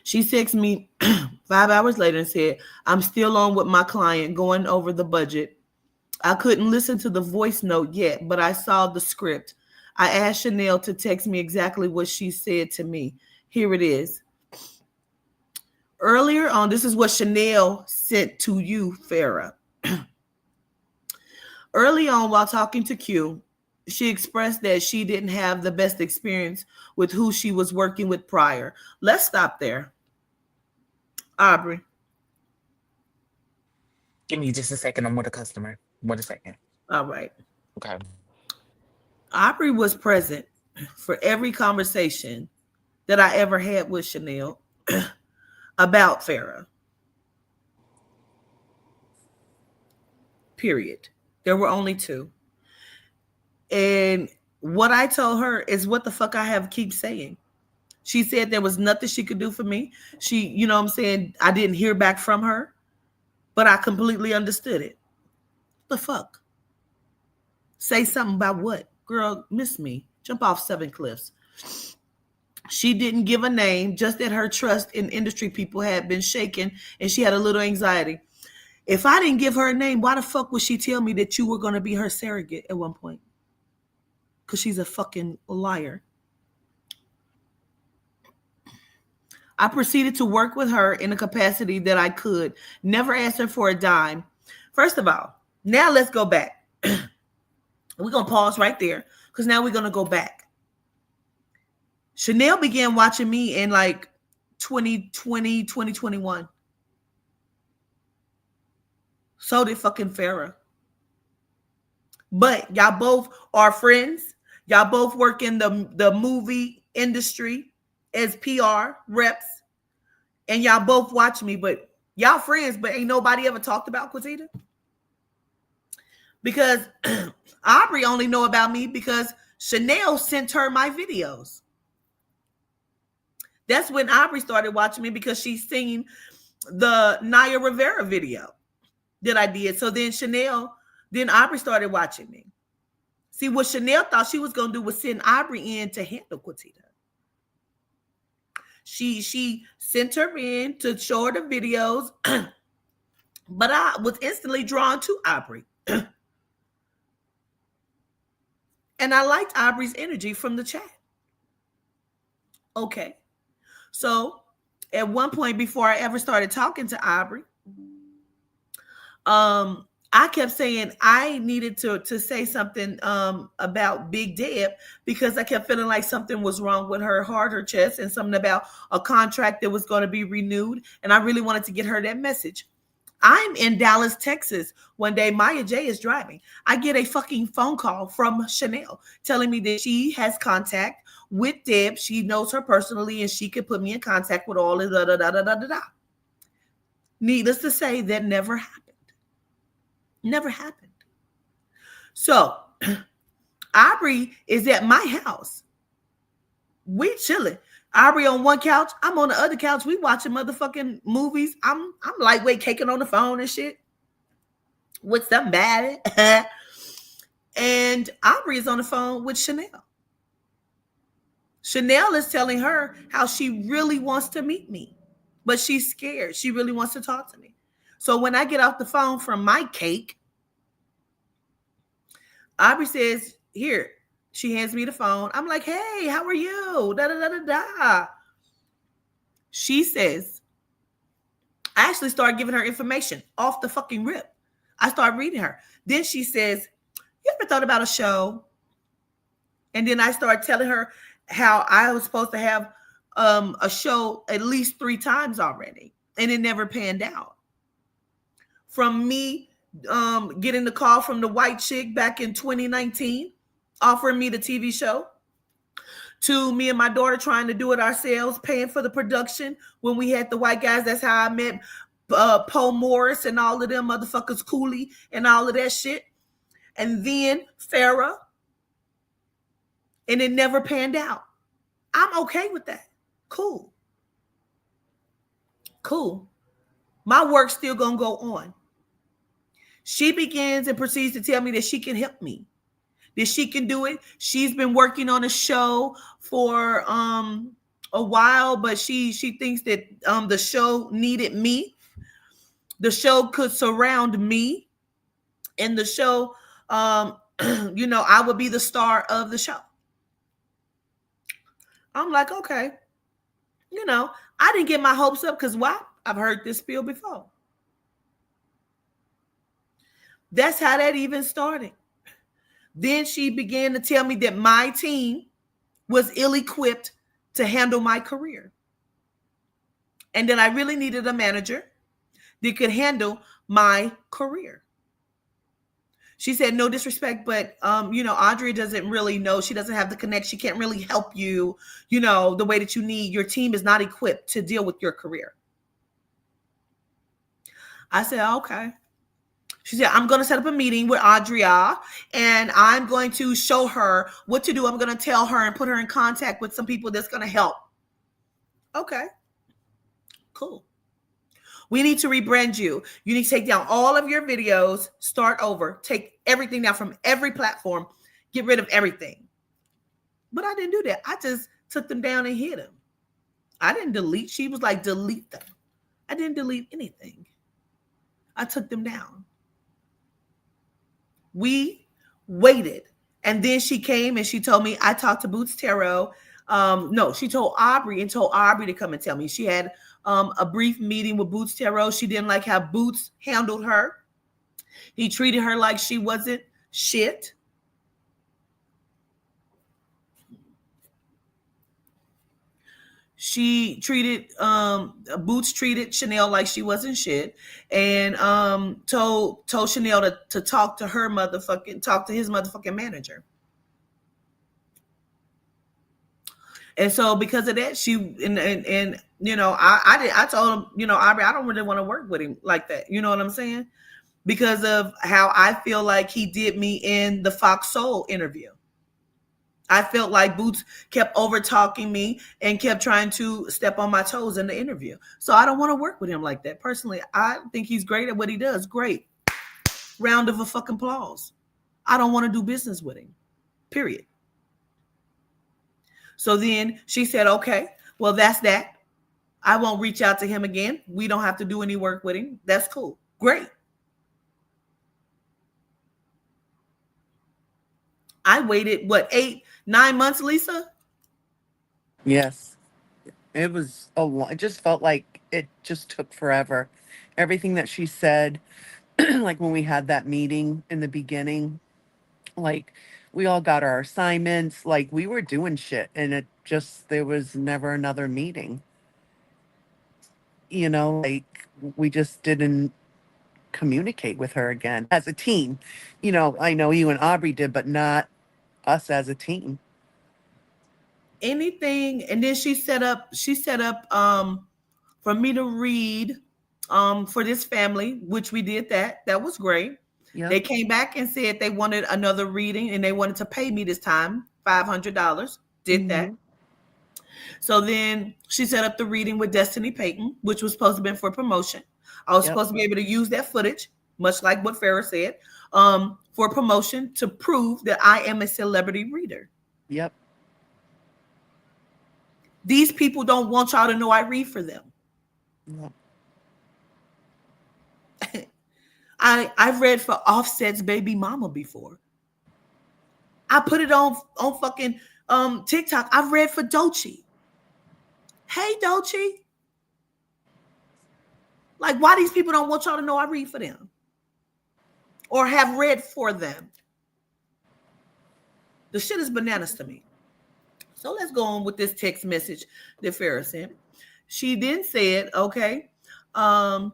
S4: She texted me 5 hours later and said, I'm still on with my client going over the budget. I couldn't listen to the voice note yet, but I saw the script. I asked Chanel to text me exactly what she said to me. Here it is. Earlier on, this is what Chanel sent to you, Farrah. Early on, while talking to Q, she expressed that she didn't have the best experience with who she was working with prior. Let's stop there. Aubrey.
S5: Give me just a second. I'm with a customer. 1 second.
S4: All right.
S5: Okay.
S4: Aubrey was present for every conversation that I ever had with Chanel about Farrah. Period. There were only two. And what I told her is what the fuck I have keep saying. She said there was nothing she could do for me. She, you know what I'm saying? I didn't hear back from her, but I completely understood it. The fuck? Say something about what? Girl, miss me. Jump off 7 cliffs. She didn't give a name, just that her trust in industry people had been shaken and she had a little anxiety. If I didn't give her a name, why the fuck would she tell me that you were going to be her surrogate at one point? Because she's a fucking liar. I proceeded to work with her in the capacity that I could. Never asked her for a dime. First of all, now let's go back. We're going to pause right there because now we're going to go back. Chanel began watching me in like 2020, 2021. So did fucking Farrah. But y'all both are friends. Y'all both work in the movie industry as PR reps. And y'all both watch me, but y'all friends, but ain't nobody ever talked about Quasita? Because Aubrey only know about me because Chanel sent her my videos. That's when Aubrey started watching me because she seen the Naya Rivera video that I did. So then Aubrey started watching me. See, what Chanel thought she was going to do was send Aubrey in to handle Quasita. She sent her in to show her the videos, but I was instantly drawn to Aubrey. And I liked Aubrey's energy from the chat. Okay. So at one point before I ever started talking to Aubrey, I kept saying I needed to say something about Big Deb because I kept feeling like something was wrong with her heart, her chest, and something about a contract that was going to be renewed. And I really wanted to get her that message. I'm in Dallas, Texas. One day, Maya J is driving. I get a fucking phone call from Chanel telling me that she has contact with Deb. She knows her personally, and she could put me in contact with all of da. Needless to say, that never happened. Never happened. So, Aubrey is at my house. We chilling. Aubrey on one couch. I'm on the other couch. We watching motherfucking movies. I'm lightweight caking on the phone and shit with somebody. And Aubrey is on the phone with Chanel. Chanel is telling her how she really wants to meet me, but she's scared. She really wants to talk to me. So when I get off the phone from my cake, Aubrey says, here. She hands me the phone. I'm like, hey, how are you? Da. She says, I actually started giving her information off the fucking rip. I started reading her. Then she says, You ever thought about a show? And then I started telling her how I was supposed to have a show at least 3 times already, and it never panned out. From me getting the call from the white chick back in 2019, offering me the TV show, to me and my daughter trying to do it ourselves, paying for the production when we had the white guys. That's how I met Poe Morris and all of them motherfuckers, Cooley and all of that shit. And then Farrah, and it never panned out. I'm okay with that. Cool. Cool. My work's still gonna go on. She begins and proceeds to tell me that she can help me, that she can do it. She's been working on a show for a while, but she thinks that the show needed me. The show could surround me, and the show, I would be the star of the show. I'm like, okay, I didn't get my hopes up because why? I've heard this spiel before. That's how that even started. Then she began to tell me that my team was ill-equipped to handle my career. And then I really needed a manager that could handle my career. She said, no disrespect, but, Audrey doesn't really know. She doesn't have the connection. She can't really help you, the way that you need. Your team is not equipped to deal with your career. I said, okay. She said, I'm going to set up a meeting with Audria, and I'm going to show her what to do. I'm going to tell her and put her in contact with some people that's going to help. Okay. Cool. We need to rebrand you. You need to take down all of your videos, start over, take everything down from every platform, get rid of everything. But I didn't do that. I just took them down and hid them. I didn't delete. She was like, delete them. I didn't delete anything. I took them down. We waited. And then she came and she told me, I talked to Boots Tarot. No, she told Aubrey and told Aubrey to come and tell me. She had a brief meeting with Boots Tarot. She didn't like how Boots handled her. He treated her like she wasn't shit. She treated Boots treated Chanel like she wasn't shit, and told Chanel to talk to his motherfucking manager. And so because of that, I told him, Aubrey, I don't really want to work with him like that. You know what I'm saying? Because of how I feel like he did me in the Fox Soul interview. I felt like Boots kept over talking me and kept trying to step on my toes in the interview. So I don't want to work with him like that. Personally, I think he's great at what he does. Great. Round of a fucking applause. I don't want to do business with him. Period. So then she said, okay, well, that's that. I won't reach out to him again. We don't have to do any work with him. That's cool. Great. I waited, 8-9 months, Lisa?
S3: Yes. It was a lot. It just felt like it just took forever. Everything that she said, like when we had that meeting in the beginning, like we all got our assignments, like we were doing shit, and there was never another meeting. Like we just didn't communicate with her again as a team. I know you and Aubrey did, but not us as a team.
S4: Anything. And then she set up for me to read for this family, which we did that was great. Yep. They came back and said they wanted another reading and they wanted to pay me this time $500. Did that. So then she set up the reading with Destiny Payton, which was supposed to be for promotion. I was supposed to be able to use that footage, much like what Farrah said, for promotion to prove that I am a celebrity reader.
S3: Yep.
S4: These people don't want y'all to know I read for them.
S3: Yep.
S4: I've read for Offset's baby mama before. I put it on fucking TikTok. I've read for Doechii. Hey, Doechii. Like, why these people don't want y'all to know I read for them or have read for them? The shit is bananas to me. So let's go on with this text message that Farrah sent. She then said, okay, um,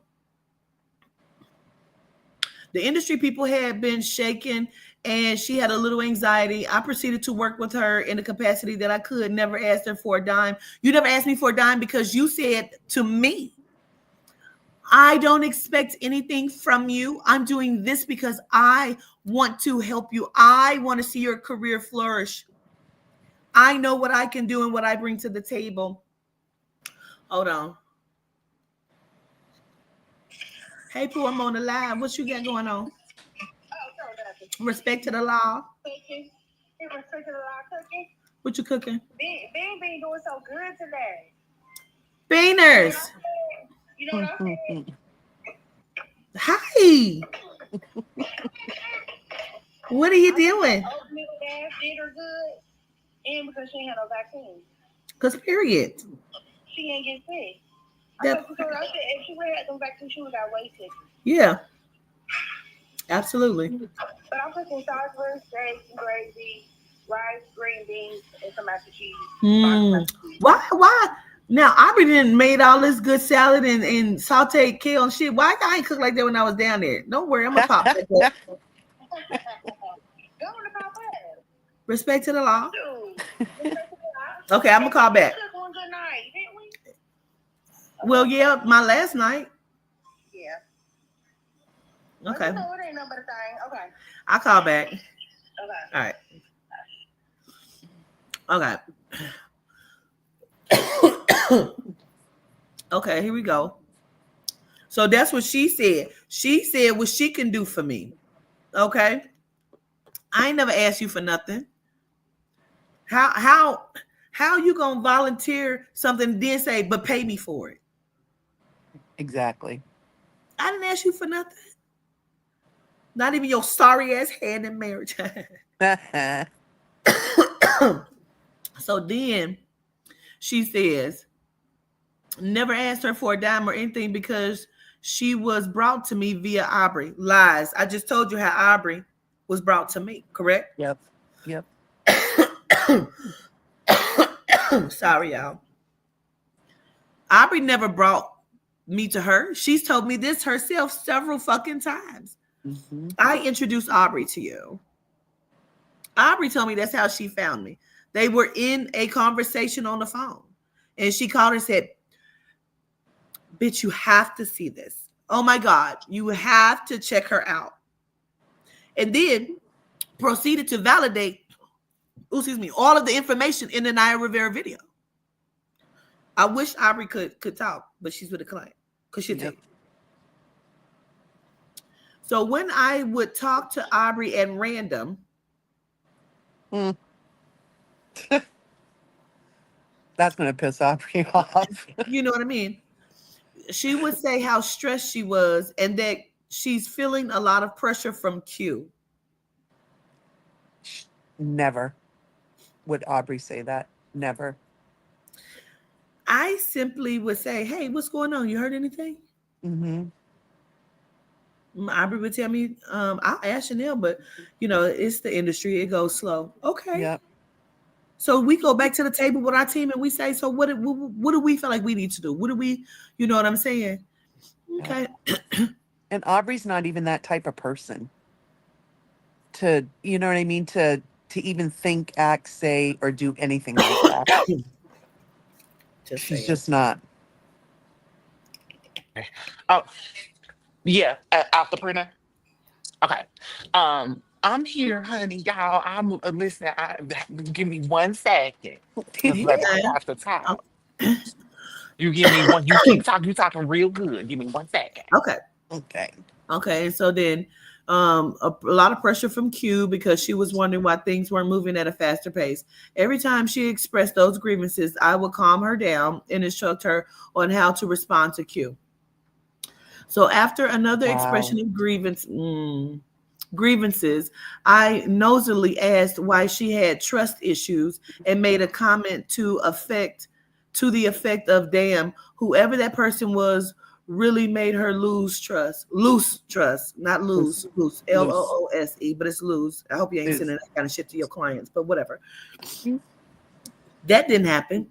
S4: the industry people had been shaken and she had a little anxiety. I proceeded to work with her in the capacity that I could. Never asked her for a dime. You never asked me for a dime because you said to me, I don't expect anything from you. I'm doing this because I want to help you. I want to see your career flourish. I know what I can do and what I bring to the table. Hold on. Hey, Pooh, I'm on the live. What you got going on? Respect to the law.
S7: Respect to the law cooking.
S4: What you cooking?
S7: Bean been doing so good today.
S4: Beaners.
S7: You know what I'm saying?
S4: Hi. What are you doing?
S7: Oatmeal dash did her good. And because she ain't had no vaccine.
S4: Because period.
S7: She ain't get sick.
S4: That,
S7: I said if she would have had them vaccines, she would have got way sick.
S4: yeah. Absolutely.
S7: But I'm cooking sausages, steak, gravy, rice, green beans, and some mac and cheese.
S4: Why? Now, Aubrey didn't made all this good salad and sauteed kale and shit. Why I ain't cook like that when I was down there? Don't worry, I'm going to pop that up.
S7: Go on the pop up.
S4: Respect to the law.
S7: Dude.
S4: Okay, I'm going to call back.
S7: We took one good night, didn't we?
S4: Well, yeah, my last night.
S7: Yeah.
S4: Okay.
S7: No, it ain't nothing but a thing. Okay.
S4: I'll call back.
S7: Okay.
S4: All right. Okay. Okay, here we go. So that's what she said. She said what she can do for me. Okay. I ain't never asked you for nothing. How you gonna volunteer something and then say, but pay me for it?
S3: Exactly.
S4: I didn't ask you for nothing. Not even your sorry ass hand in marriage. So then she says, never asked her for a dime or anything because she was brought to me via Aubrey. Lies. I just told you how Aubrey was brought to me, correct?
S3: Yep.
S4: Sorry, y'all. Aubrey never brought me to her. She's told me this herself several fucking times. Mm-hmm. I introduced Aubrey to you. Aubrey told me that's how she found me. They were in a conversation on the phone. And she called and said, bitch, you have to see this. Oh my God, you have to check her out. And then proceeded to validate, all of the information in the Naya Rivera video. I wish Aubrey could talk, but she's with a client because she'll tell you. So when I would talk to Aubrey at random,
S3: that's going to piss Aubrey off.
S4: You know what I mean? She would say how stressed she was and that she's feeling a lot of pressure from Q.
S3: Never would Aubrey say that. Never.
S4: I simply would say, hey, what's going on? You heard anything?
S3: Mm-hmm.
S4: Aubrey would tell me, I'll ask Chanel, but, it's the industry. It goes slow. Okay.
S3: Yep.
S4: So we go back to the table with our team and we say, so what do we feel like we need to do? What do we, you know what I'm saying? Okay.
S3: And Aubrey's not even that type of person to, you know what I mean? To even think, act, say, or do anything like that. She's just not.
S5: Oh, yeah, out the printer. Okay. I'm here, honey, y'all. I'm listen. Give me 1 second. Just let me have to talk. You give me one. You keep talking. You talking real good. Give me 1 second.
S4: Okay. So then, a lot of pressure from Q because she was wondering why things weren't moving at a faster pace. Every time she expressed those grievances, I would calm her down and instruct her on how to respond to Q. So after another expression of grievances, I nosily asked why she had trust issues and made a comment to the effect of, damn, whoever that person was really made her lose trust. Loose trust, not
S3: Loose.
S4: lose, loose.
S3: Loose.
S4: LOOSE, but it's lose. I hope you ain't
S3: Loose.
S4: sending that kind of shit to your clients, but whatever.
S3: Mm,
S4: That didn't happen.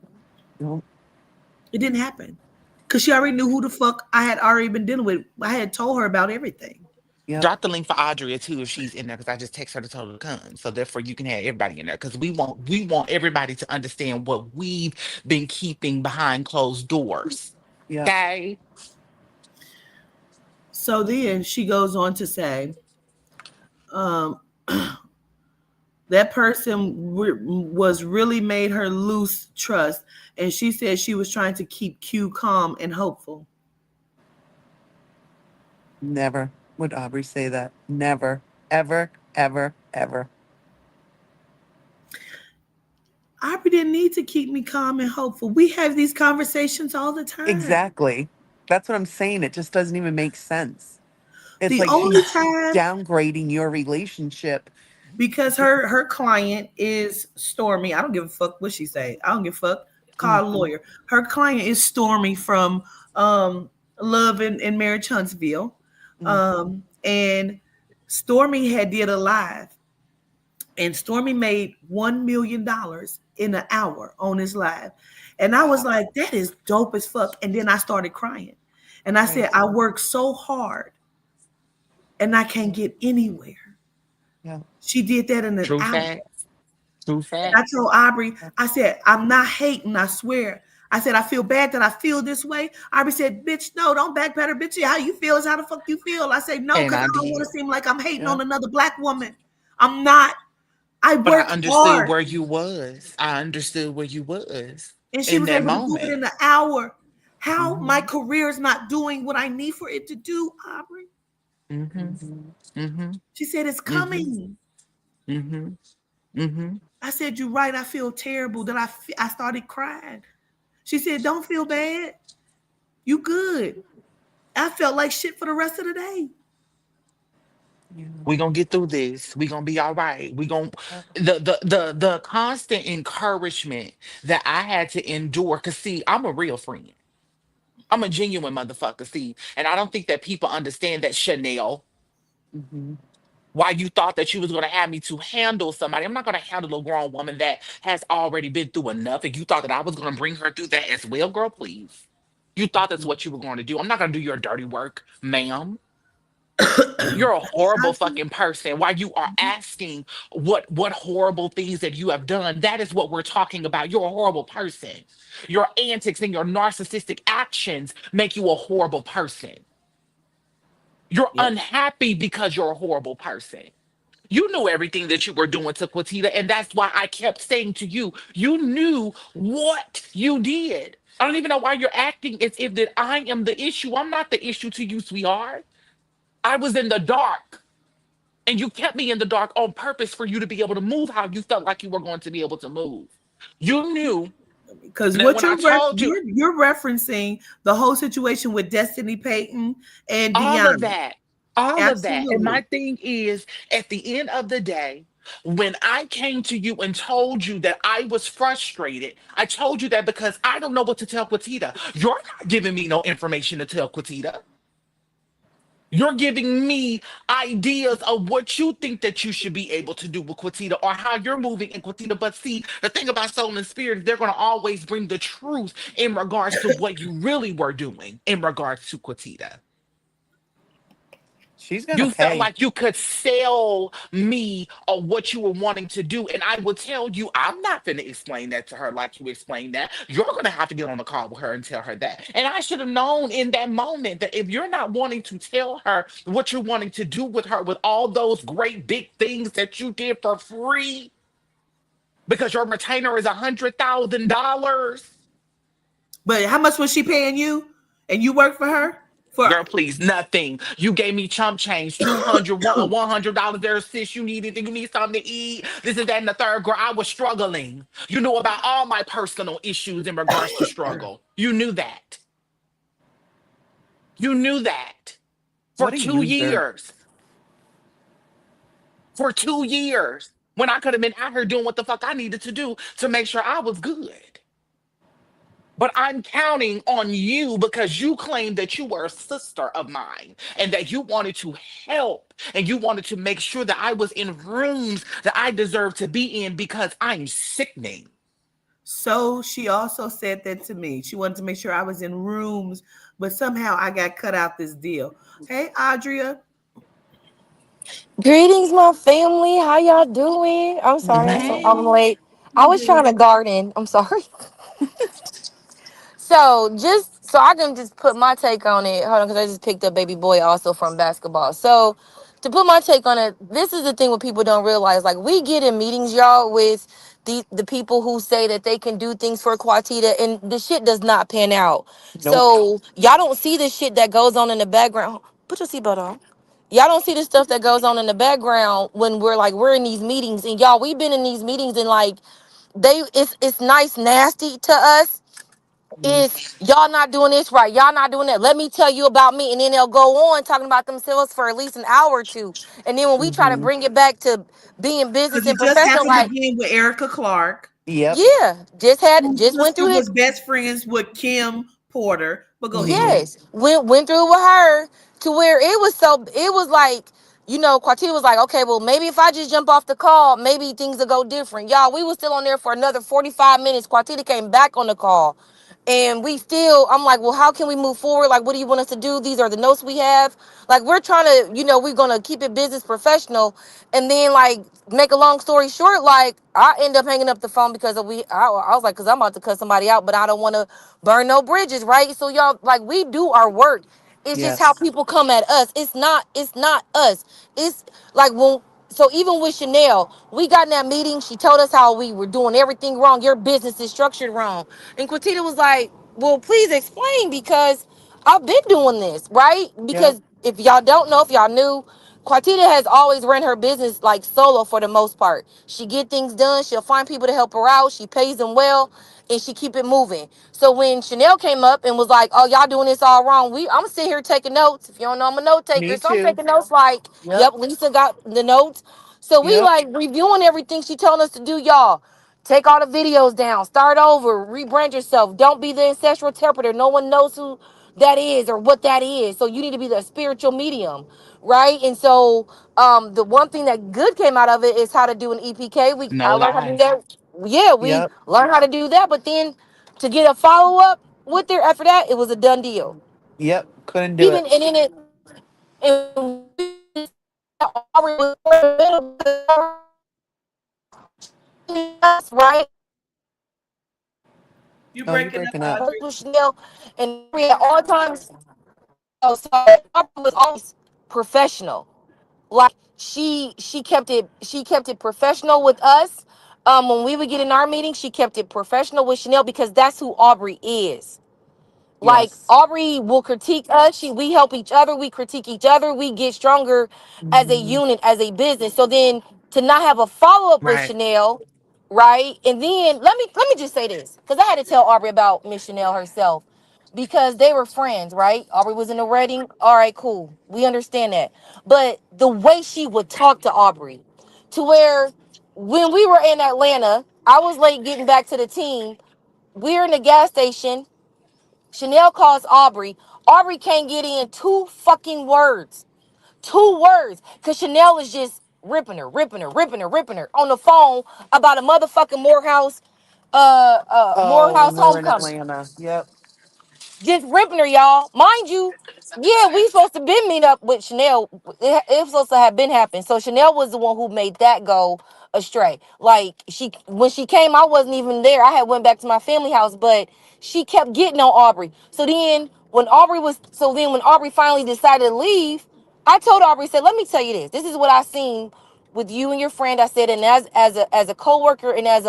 S3: no.
S4: It didn't happen. Because she already knew who the fuck I had already been dealing with. I had told her about everything.
S3: Yep.
S5: Drop the link for Audrey too if she's in there, because I just text her to tell her to come. So therefore you can have everybody in there, because we want everybody to understand what we've been keeping behind closed doors.
S3: Yep.
S5: Okay.
S4: So then she goes on to say, um, that person was really made her lose trust. And she said she was trying to keep Q calm and hopeful.
S3: Never would Aubrey say that. Never. Ever. Ever. Ever.
S4: Aubrey didn't need to keep me calm and hopeful. We have these conversations all the time.
S3: Exactly. That's what I'm saying. It just doesn't even make sense. It's
S4: The
S3: like
S4: only
S3: she's
S4: time,
S3: downgrading your relationship.
S4: because her client is Stormy. I don't give a fuck what she say. I don't give a fuck. Call a
S3: Mhm.
S4: lawyer. Her client is Stormy from um Love and Marriage Huntsville.
S3: Mhm.
S4: And Stormy had did a live, and Stormy made $1 million in an hour on his live. And I was
S3: Wow.
S4: like, that is dope as fuck. And then I started crying. And I
S3: Right.
S4: said, I worked so hard and I can't get anywhere.
S3: Yeah.
S4: She did that in an
S5: True
S4: hour.
S5: facts. True
S4: And I
S5: facts.
S4: told Aubrey, I said, I'm not hating, I swear. I said, I feel bad that I feel this way. Aubrey said, bitch, no, don't backpedal, bitch. How you feel is how the fuck you feel. I said, no,
S5: And
S4: because
S5: I
S4: I don't want
S5: did.
S4: to seem like I'm hating
S3: Yeah.
S4: on another black woman. I'm not. I
S5: But I
S4: work
S5: understood
S4: hard.
S5: where you was. I understood where you was
S4: And she
S5: in
S4: was
S5: that
S4: able to do it
S5: moment.
S4: in an hour. How my
S3: Mhm.
S4: career is not doing what I need for it to do, Aubrey?
S5: Mm-hmm.
S3: Mhm.
S5: Mm-hmm.
S4: She said, it's
S5: Mm-hmm.
S4: coming.
S5: Mm-hmm. Mm-hmm.
S4: I said, you're right. I feel terrible. That I started crying. She said, don't feel bad. You good. I felt like shit for the rest of the day.
S3: Yeah.
S5: We gonna get through this. We gonna be all right. We gonna the constant encouragement that I had to endure. Cause see, I'm a real friend. I'm a genuine motherfucker. See, and I don't think that people understand that, Chanel.
S3: Mhm.
S5: Why you thought that you was gonna have me to handle somebody? I'm not gonna handle a grown woman that has already been through enough. And you thought that I was gonna bring her through that as well, girl. Please. You thought that's what you were going to do. I'm not gonna do your dirty work, ma'am. You're a horrible fucking person. While you are asking what horrible things that you have done, that is what we're talking about. You're a horrible person. Your antics and your narcissistic actions make you a horrible person. You're
S3: Yep.
S5: unhappy because you're a horrible person. You knew everything that you were doing to Quatita, and that's why I kept saying to you, you knew what you did. I don't even know why you're acting as if that I am the issue. I'm not the issue to you, sweetheart. I was in the dark. And you kept me in the dark on purpose for you to be able to move how you felt like you were going to be able to move. You knew
S4: Because
S5: that
S4: what
S5: when I told you
S4: you're referencing the whole situation with Destiny Payton and
S5: all of
S4: Deanna.
S5: that, all of that. And my
S4: Absolutely.
S5: thing is, at the end of the day, when I came to you and told you that I was frustrated, I told you that because I don't know what to tell Quatita. You're not giving me no information to tell Quatita. You're giving me ideas of what you think that you should be able to do with Quatita or how you're moving in Quatita. But see, the thing about soul and spirit, they're going to always bring the truth in regards to what you really were doing in regards to Quatita.
S3: She's gonna
S5: You felt
S3: pay.
S5: like you could sell me on what you were wanting to do. And I will tell you, I'm not going to explain that to her like you explained that. You're going to have to get on the call with her and tell her that. And I should have known in that moment that if you're not wanting to tell her what you're wanting to do with her, with all those great big things that you did for free, because your retainer is $100,000.
S4: But how much was she paying you? And you work for her? For
S5: Girl, please, nothing. You gave me chump change, 200, $100 there, sis. You needed, you need something to eat. This is that and the third. Girl, I was struggling. You knew about all my personal issues in regards to struggle. You knew that. You knew that for
S3: What a
S5: two
S3: user.
S5: years. For 2 years. When I could have been out here doing what the fuck I needed to do to make sure I was good. But I'm counting on you because you claimed that you were a sister of mine and that you wanted to help and you wanted to make sure that I was in rooms that I deserve to be in because I'm sickening.
S4: So she also said that to me. She wanted to make sure I was in rooms, but somehow I got cut out this deal. Hey, Adria.
S8: Greetings, my family. How y'all doing? I'm sorry I'm
S5: Hey.
S8: late. I
S4: You
S8: was trying
S4: good?
S8: to garden. I'm sorry. So just so I can just put my take on it. Hold on, because I just picked up baby boy also from basketball. So to put my take on it, this is the thing what people don't realize. Like we get in meetings, y'all, with the people who say that they can do things for Quatita, and the shit does not pan out.
S3: Nope.
S8: So y'all don't see the shit that goes on in the background. Put your seatbelt on. Y'all don't see the stuff that goes on in the background when we're in these meetings, and y'all, we've been in these meetings, and like it's nice nasty to us
S3: Mhm.
S8: is y'all not doing this right, y'all not doing that, let me tell you about me, and then they'll go on talking about themselves for at least an hour or two, and then when we try to
S3: Mhm.
S8: bring it back to being business
S4: Because
S8: and
S4: it just
S8: professional,
S4: happened
S8: like,
S4: again with Erica Clark,
S3: Yep.
S8: yeah,
S4: whose
S8: just went
S4: sister
S8: through it.
S4: was best friends with Kim Porter. But go ahead.
S3: Mhm.
S8: Yes, went through it with her to where it was like, Quartet was like, okay, well, maybe if I just jump off the call, maybe things will go different. Y'all, we was still on there for another 45 minutes. Quartet came back on the call. And we still, I'm like, well, how can we move forward? Like, what do you want us to do? These are the notes we have. Like, we're trying to, we're going to keep it business professional. And then, like, make a long story short, like, I end up hanging up the phone because I was like, because I'm about to cut somebody out, but I don't want to burn no bridges, right? So y'all, like, we do our work. It's just how
S3: Yes.
S8: people come at us. It's not us. It's like when so even with Chanel, we got in that meeting. She told us how we were doing everything wrong. Your business is structured wrong. And Quintita was like, well, please explain because I've been doing this, right?
S3: Yep.
S8: Because if y'all don't know, if y'all knew, Quintita has always run her business like solo for the most part. She get things done. She'll find people to help her out. She pays them well, and she keep it moving. So when Chanel came up and was like, "Oh, y'all doing this all wrong," I'm sitting here taking notes. If you don't know, I'm a note taker,
S3: Me
S8: so I'm
S3: too.
S8: taking notes. Like,
S3: Yep.
S8: "Yep, Lisa got the notes." So we
S3: Yep.
S8: like reviewing everything she told us to do, y'all. Take all the videos down. Start over. Rebrand yourself. Don't be the ancestral interpreter. No one knows who that is or what that is. So you need to be the spiritual medium, right? And so the one thing that good came out of it is how to do an EPK. I
S5: No
S8: learned how to do
S5: lie.
S8: that. Yeah, we
S3: Yep.
S8: learned how to do that. But then to get a follow up with her after that, it was a done deal.
S3: Yep. Couldn't do it.
S8: Even and then it and we already was right
S4: You
S3: Oh, you're
S4: breaking up,
S3: breaking up.
S4: Audrey.
S8: with Chanel and we at all times. Oh, sorry, was always professional. Like she kept it professional with us. When we would get in our meetings, she kept it professional with Chanel because that's who Aubrey is. Like
S3: Yes.
S8: Aubrey will critique us. We help each other. We critique each other. We get stronger as a
S3: Mhm.
S8: unit, as a business. So then to not have a follow up with
S5: Right.
S8: Chanel, right? And then let me just say this because I had to tell Aubrey about Miss Chanel herself because they were friends, right? Aubrey was in the wedding. All right, cool. We understand that. But the way she would talk to Aubrey, to where when we were in Atlanta, I was late getting back to the team. We're in the gas station. Chanel calls Aubrey. Aubrey can't get in two fucking words. Two words. Because Chanel is just ripping her on the phone about a motherfucking
S3: Oh, when
S8: Morehouse
S3: we were in
S8: homecoming.
S3: Atlanta. Yep.
S8: Just ripping her, y'all. Mind you, yeah, we supposed to been meet up with Chanel. It was supposed to have been happening. So Chanel was the one who made that go astray. Like when she came, I wasn't even there. I had went back to my family house, but she kept getting on Aubrey. So then when Aubrey finally decided to leave, I told Aubrey, said, let me tell you this. This is what I seen with you and your friend. I said, and as a co-worker and as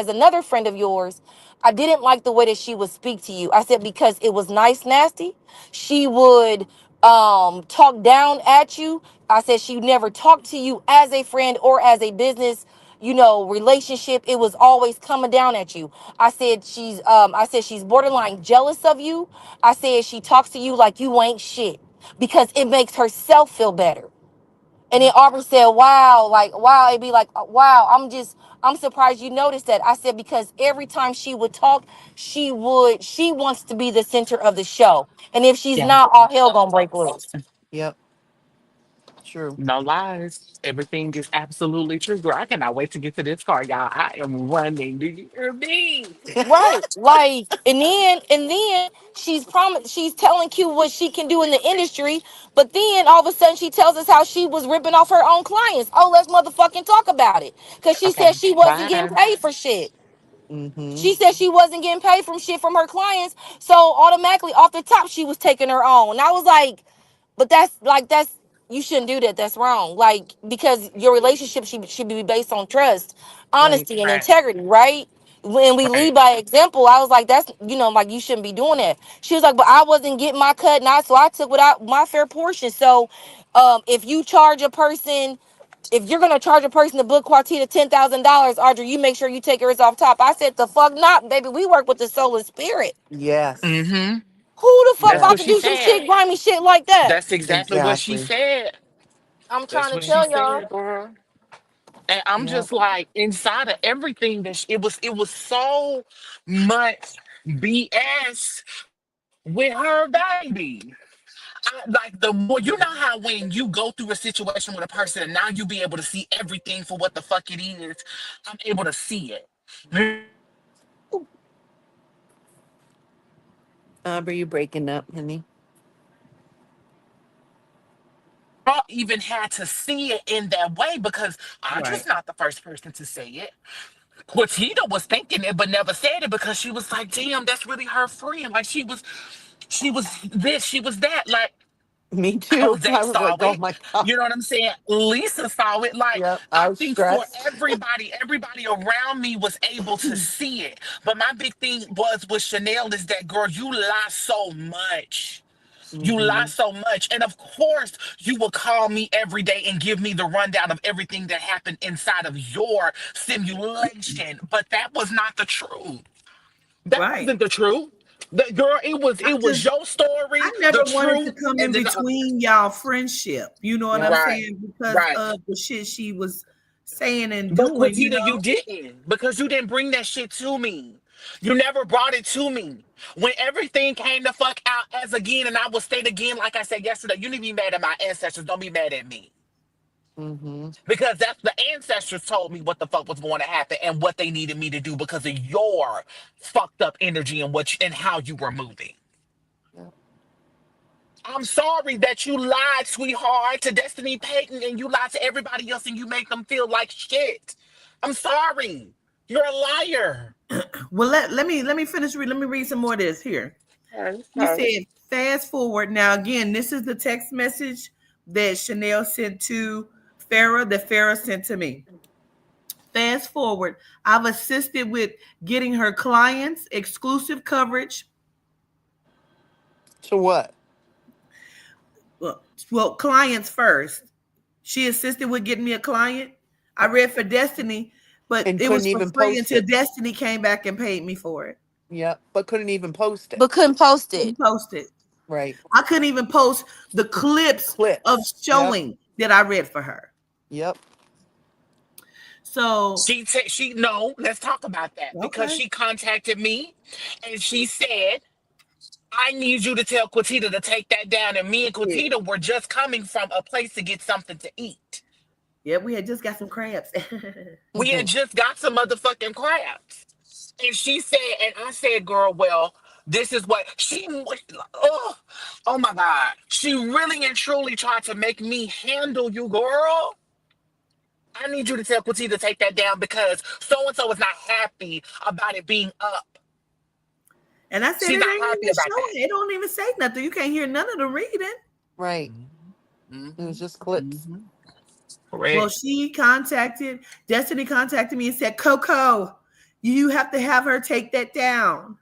S8: another friend of yours, I didn't like the way that she would speak to you. I said because it was nice, nasty. She would talk down at you. I said she never talked to you as a friend or as a business, relationship. It was always coming down at you. I said she's borderline jealous of you. I said she talks to you like you ain't shit because it makes herself feel better. And then Aubrey said, wow, like, wow, it'd be like, wow, I'm surprised you noticed that. I said, because every time she would talk, she wants to be the center of the show. And if she's
S5: Yeah.
S8: not, all hell gonna break loose.
S3: Yep. True.
S5: No lies. Everything is absolutely true. Girl, I cannot wait to get to this car, y'all. I am running. Do you hear me?
S8: Right. Like, and then she's telling Q what she can do in the industry, but then all of a sudden she tells us how she was ripping off her own clients. Oh, let's motherfucking talk about it. Cause she
S5: Okay.
S8: said she wasn't getting
S5: Bye.
S8: paid for shit.
S3: Mm-hmm.
S8: She said she wasn't getting paid from shit from her clients. So automatically off the top, she was taking her own. And I was like, but that's you shouldn't do that. That's wrong. Like, because your relationship should be based on trust,
S3: Right.
S8: honesty, and
S5: Right.
S8: integrity, right? When we
S5: Right.
S8: lead by example, I was like, that's, like, you shouldn't be doing that. She was like, but I wasn't getting my cut, so I took my fair portion. So if you charge a person, if you're gonna charge a person to book Quartita $10,000, Audrey, you make sure you take yours off top. I said, the fuck not, baby. We work with the soul and spirit.
S3: Yes.
S5: Mm-hmm.
S8: Who the fuck
S5: That's
S8: about
S5: what
S8: to
S3: Yes.
S5: she
S8: do some
S5: said.
S8: shit, grimy shit like that?
S5: That's exactly what she
S3: Exactly.
S5: said.
S8: I'm
S5: That's
S8: trying to
S5: what she
S8: tell y'all.
S5: said, girl. And I'm
S3: Yep.
S5: just like inside of everything that it was so much BS with her baby. Like the more you know how when you go through a situation with a person and now you be able to see everything for what the fuck it is, I'm able to see it.
S3: Aubrey, you breaking up, honey?
S5: I even had to see it in that way because I'm
S4: Right.
S5: just not the first person to say it. Quatita was thinking it but never said it because she was like, damn, that's really her friend. Like she was this, she was that. Like
S3: Me too.
S5: Jose
S3: I was
S5: saw
S3: like, oh
S5: it.
S3: my God.
S5: You know what I'm saying? Lisa saw it. Like,
S3: Yep. I
S5: I
S3: was
S5: think for
S3: stressed.
S5: everybody around me was able to see it. But my big thing was with Chanel is that, girl, you lie so much. You lie
S3: Mm-hmm.
S5: so much. And of course, you will call me every day and give me the rundown of everything that happened inside of your simulation. But that was not the truth. That
S4: Right.
S5: wasn't the truth. The girl, it was
S4: I
S5: it was
S4: just
S5: your
S4: I
S5: story,
S4: never
S5: the
S4: wanted to
S5: truth,
S4: come
S5: and
S4: in
S5: then the other.
S4: between y'all friendship. You know what I'm
S3: Yep.
S5: Right,
S4: saying? Because
S5: right.
S4: of the shit she was saying and
S5: But
S4: doing,
S5: Quatita, you didn't because you didn't bring that shit to me. You never brought it to me. When everything came the fuck out as again, and I will state again, like I said yesterday, you need to be mad at my ancestors. Don't be mad at me.
S3: Mm-hmm.
S5: Because that's the ancestors told me what the fuck was going to happen and what they needed me to do because of your fucked up energy and and how you were moving.
S3: Yep.
S5: I'm sorry that you lied, sweetheart, to Destiny Payton and you lied to everybody else and you make them feel like shit. I'm sorry. You're a liar.
S4: well, let me finish read. Let me read some more of this here. You
S5: Okay.
S4: said fast forward. Now again, this is the text message that Chanel sent to Farah, that Farah sent to me. Fast forward. I've assisted with getting her clients exclusive coverage.
S3: To what?
S4: Well, clients first. She assisted with getting me a client. I read for Destiny, but
S3: And
S4: it
S3: couldn't
S4: was for
S3: even
S4: free
S3: post
S4: until
S3: it.
S4: Destiny came back and paid me for it.
S3: Yep. But couldn't even post it.
S8: But couldn't post it.
S4: Couldn't post it.
S3: Right.
S4: I couldn't even post the clips of
S3: Clips. Yep.
S4: showing that I read for her.
S3: Yep.
S4: So,
S5: She no, let's talk about that because
S4: okay.
S5: she contacted me and she said, I need you to tell Quatita to take that down. And me and
S4: Yeah,
S5: Quatita were just coming from a place to get something to eat.
S4: yeah, we had just got some crabs.
S5: We had just got some motherfucking crabs. And she said, and I said, girl, well, this is what oh, oh my God. She really and truly tried to make me handle you, girl. I need you to tell Quatita to take that down because so and so is not happy about it being up.
S4: And I said,
S5: She's
S4: it
S5: not
S4: ain't
S5: happy
S4: even
S5: about that.
S4: showing. It don't even say nothing. You can't hear none of the reading.
S3: Right. It
S5: Mm-hmm.
S3: was just clips.
S5: Mm-hmm.
S4: Well,
S5: Correct.
S4: Destiny contacted me and said, Coco, you have to have her take that down.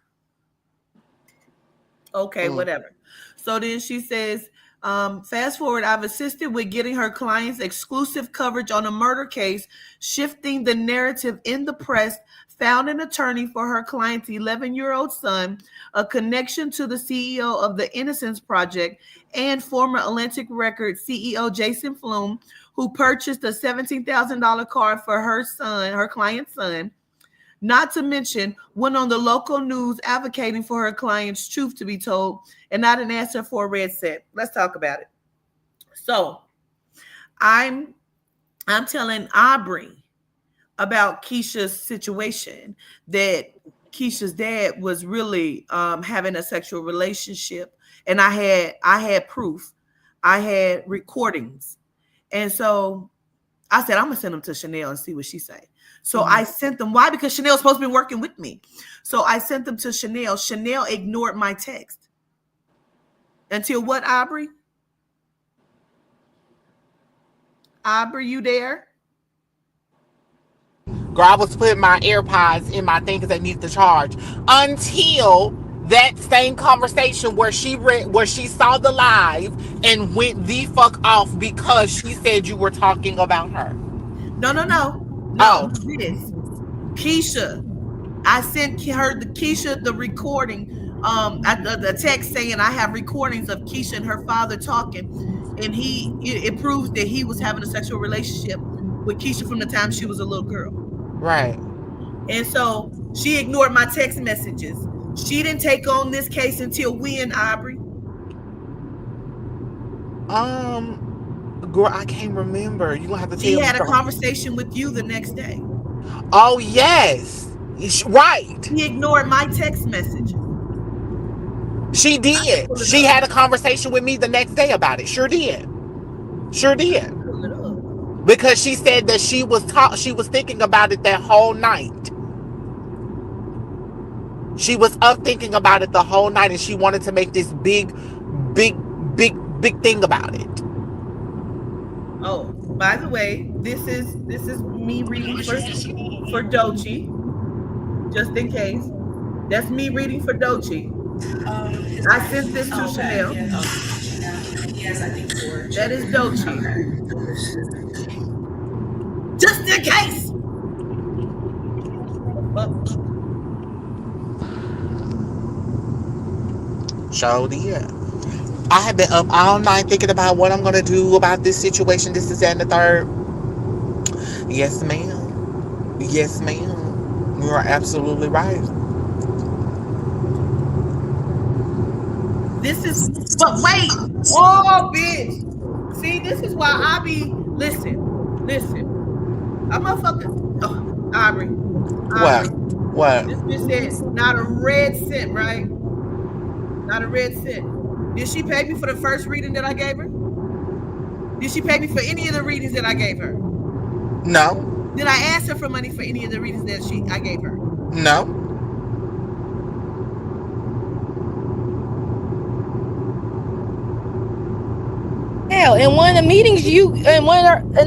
S4: Okay,
S3: Mm.
S4: whatever. So then she says, fast forward, I've assisted with getting her clients exclusive coverage on a murder case, shifting the narrative in the press found an attorney for her client's 11-year-old son, a connection to the CEO of the Innocence Project, and former Atlantic Records CEO Jason Flume, who purchased a $17,000 car for her son, her client's son. Not to mention, went on the local news advocating for her client's truth to be told and not an answer for a red set. Let's talk about it. So I'm telling Aubrey about Keisha's situation, that Keisha's dad was really having a sexual relationship, and I had proof, I had recordings, and so I said I'm gonna send them to Chanel and see what she say. So I sent them. Why? Because Chanel's supposed to be working with me. So I sent them to Chanel. Chanel ignored my text until what? Aubrey, you there?
S5: Girl, I was putting my AirPods in my thing because they needed to charge. Until that same conversation where she saw the live and went the fuck off because she said you were talking about her.
S4: No.
S5: Oh,
S4: This Keisha. I sent her the recording, the text saying I have recordings of Keisha and her father talking, and it proves that he was having a sexual relationship with Keisha from the time she was a little girl.
S5: right.
S4: And so she ignored my text messages. She didn't take on this case until when, Aubrey?
S5: Girl, I can't remember. You gonna have to
S4: She
S5: tell me.
S4: had a conversation with you the next day.
S5: Oh yes, right.
S4: She ignored my text messages.
S5: She did. She had a conversation with me the next day about it. Sure did. Sure did.
S4: Pull it up.
S5: Because she said that she was thinking about it that whole night. She was up thinking about it the whole night, and she wanted to make this big thing about it.
S4: Oh, by the way, this is me reading for Dochi, just in case. That's me reading for Dochi. I sent this to Chanel. That is Dochi. Just in case.
S5: So did. I have been up all night thinking about what I'm gonna do about this situation. This is and the third. Yes, ma'am. Yes, ma'am. You are absolutely right.
S4: This is, but wait. Oh, bitch. See, this is why I be, listen. I'm motherfucker. Oh, Aubrey.
S5: What?
S4: This bitch said, not a red cent, right? Not a red cent. Did she pay me for the first reading that I gave her? Did she pay me for any of the readings that I gave her?
S5: No.
S4: Did I ask her for money for any of the readings that I gave her?
S5: No.
S8: Hell, in one of the meetings in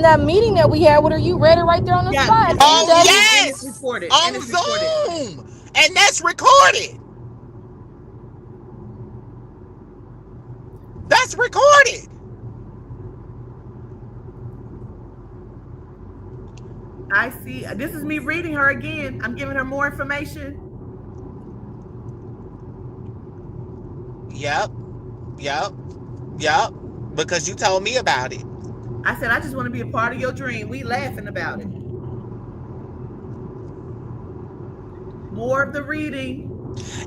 S8: that meeting that we had with her, you read it right there on the spot.
S4: And
S5: Oh
S4: it's
S5: yes.
S4: recorded.
S5: On
S4: And it's
S5: Zoom.
S4: recorded.
S5: And that's recorded. That's recorded.
S4: I see. This is me reading her again. I'm giving her more information.
S5: Yep. Because you told me about it.
S4: I said, I just want to be a part of your dream. We laughing about it. More of the reading.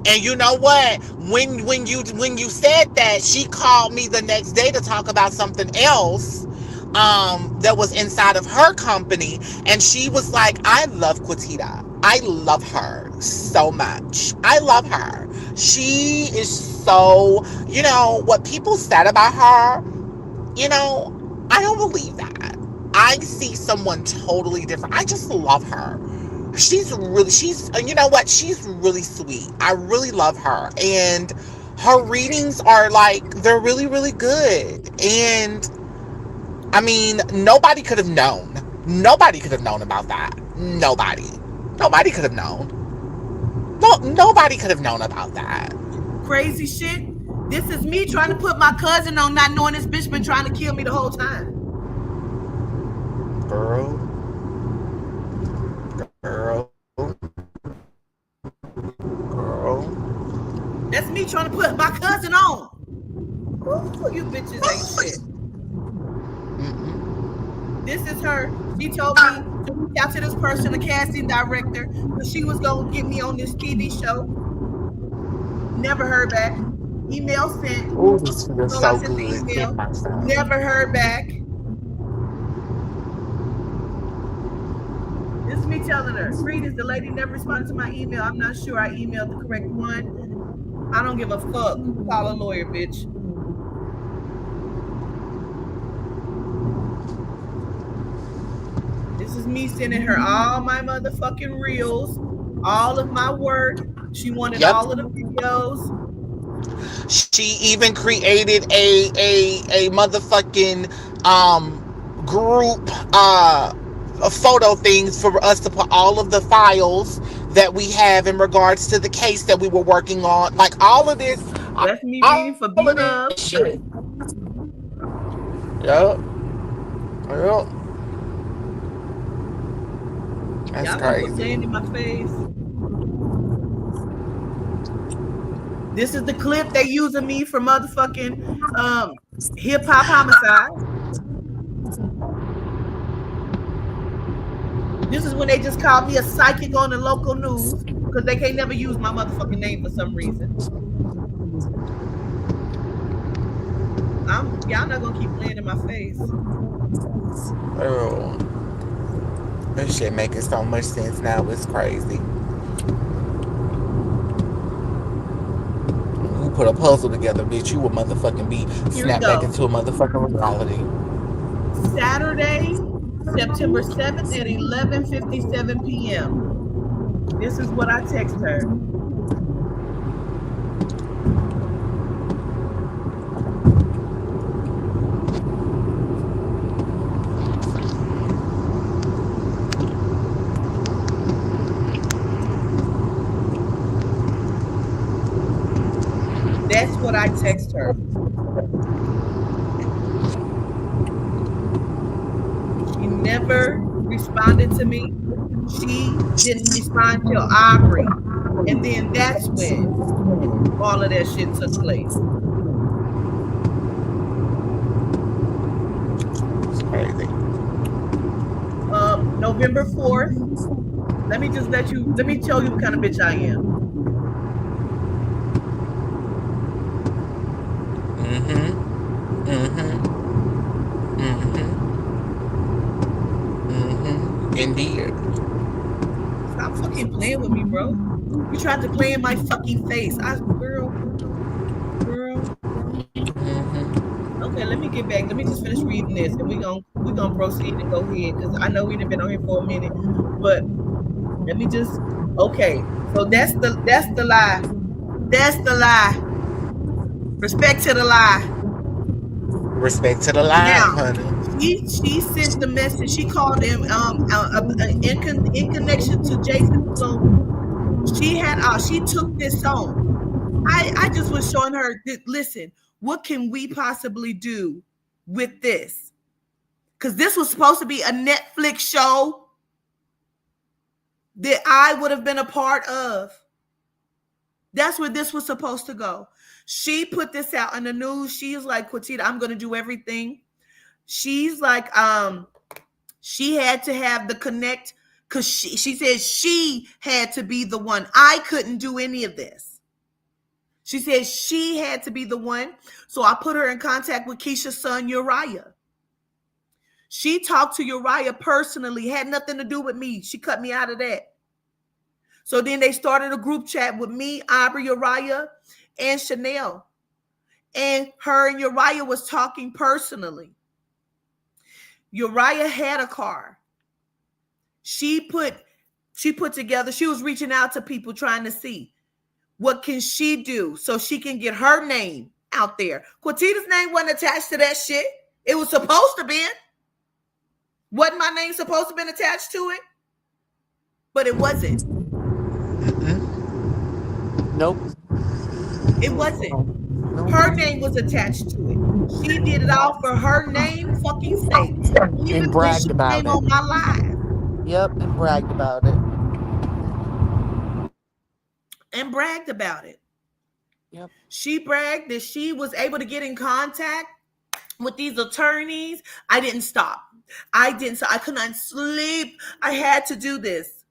S5: And you know what? When you said that, she called me the next day to talk about something else that was inside of her company, and she was like, I love Quatita. I love her so much. I love her. She is so, what people said about her, I don't believe that. I see someone totally different. I just love her. She's really sweet. I really love her. And her readings are they're really, really good. And I mean, nobody could have known. Nobody could have known about that. Nobody could have known. No, nobody could have known about that.
S4: Crazy shit. This is me trying to put my cousin on, not knowing this bitch been trying to kill me the whole time.
S5: Girl.
S4: trying to put my cousin on. Ooh, you bitches ain't shit. This is her. She told me to reach out to this person, a casting director, because she was gonna get me on this TV show. Never heard back. Email sent.
S5: Oh, this feels
S4: So I
S5: so
S4: sent the
S5: good in
S4: email.
S5: my stomach.
S4: Never heard back. This is me telling her, greetings, the lady never responded to my email. I'm not sure I emailed the correct one. I don't give a fuck. Call a lawyer, bitch. This is me sending her all my motherfucking reels, all of my work. She wanted
S5: Yep.
S4: all of the videos.
S5: She even created a motherfucking group photo things for us to put all of the files that we have in regards to the case that we were working on. Like all of this,
S4: That's me
S5: all
S4: reading
S5: of
S4: for
S5: this
S4: B
S5: shit.
S4: Love.
S5: Yep. Yep. That's
S4: Y'all gonna quit
S5: crazy.
S4: playing in my face. This is the clip they using me for motherfucking hip hop homicide. This is when they just called me a psychic on the local news because they can't never use my motherfucking name for some reason. Y'all not gonna keep playing in my face.
S5: Oh, this shit making so much sense now. It's crazy. You put a puzzle together, bitch. You will motherfucking be
S4: Here we
S5: snapped back
S4: go.
S5: into a motherfucking reality.
S4: Saturday, September 7th at 11:57 p.m. This is what I text her. That's what I text her. She never responded to me. She didn't respond till Aubrey. And then that's when all of that shit took place.
S5: It's crazy.
S4: November 4th. Let me tell you what kind of bitch I am.
S5: Mm-hmm. Mm-hmm. Mm-hmm. Mm-hmm. Indeed.
S4: Stop fucking playing with me, bro. You tried to play in my fucking face. Girl. Okay, let me get back. Let me just finish reading this, and we gonna proceed and go ahead because I know we've been on here for a minute, but let me just. Okay, so that's the lie. That's the lie. Respect to the lie.
S5: Respect to the lie,
S4: Now,
S5: honey.
S4: she sent the message. She called him in connection to Jason Bloom. She took this on. I just was showing her that, listen, what can we possibly do with this? Because this was supposed to be a Netflix show that I would have been a part of. That's where this was supposed to go. She put this out in the news. She's like, Quatita, I'm going to do everything. She's like, she had to have the connect because she said she had to be the one. I couldn't do any of this. She said she had to be the one. So I put her in contact with Keisha's son, Uriah. She talked to Uriah personally, had nothing to do with me. She cut me out of that. So then they started a group chat with me, Aubrey, Uriah, and Chanel. And her and Uriah was talking personally. Uriah had a car. She put together, she was reaching out to people trying to see what can she do so she can get her name out there. Quatita's name wasn't attached to that shit. It was supposed to be. Wasn't my name supposed to be attached to it? But it wasn't.
S5: Nope.
S4: It wasn't.
S5: Nope.
S4: Her name was attached to it. She did it all for her name fucking sake.
S5: And
S4: Even when she
S5: bragged about
S4: came
S5: it.
S4: on my live
S5: Yep, and bragged about it.
S4: and bragged about it.
S5: Yep.
S4: She bragged that she was able to get in contact with these attorneys. I didn't stop. I didn't. So I could not sleep. I had to do this.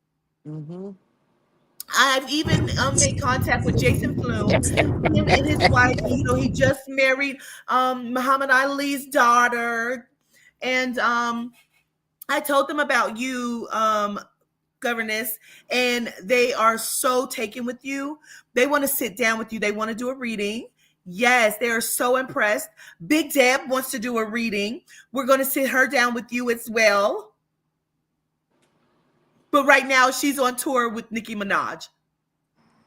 S5: Mm-hmm.
S4: I've even made contact with Jason Flume, him and his wife. He just married Muhammad Ali's daughter, and I told them about you, governess, and they are so taken with you. They want to sit down with you. They want to do a reading. Yes, they are so impressed. Big Deb wants to do a reading. We're going to sit her down with you as well. But right now, she's on tour with Nicki Minaj.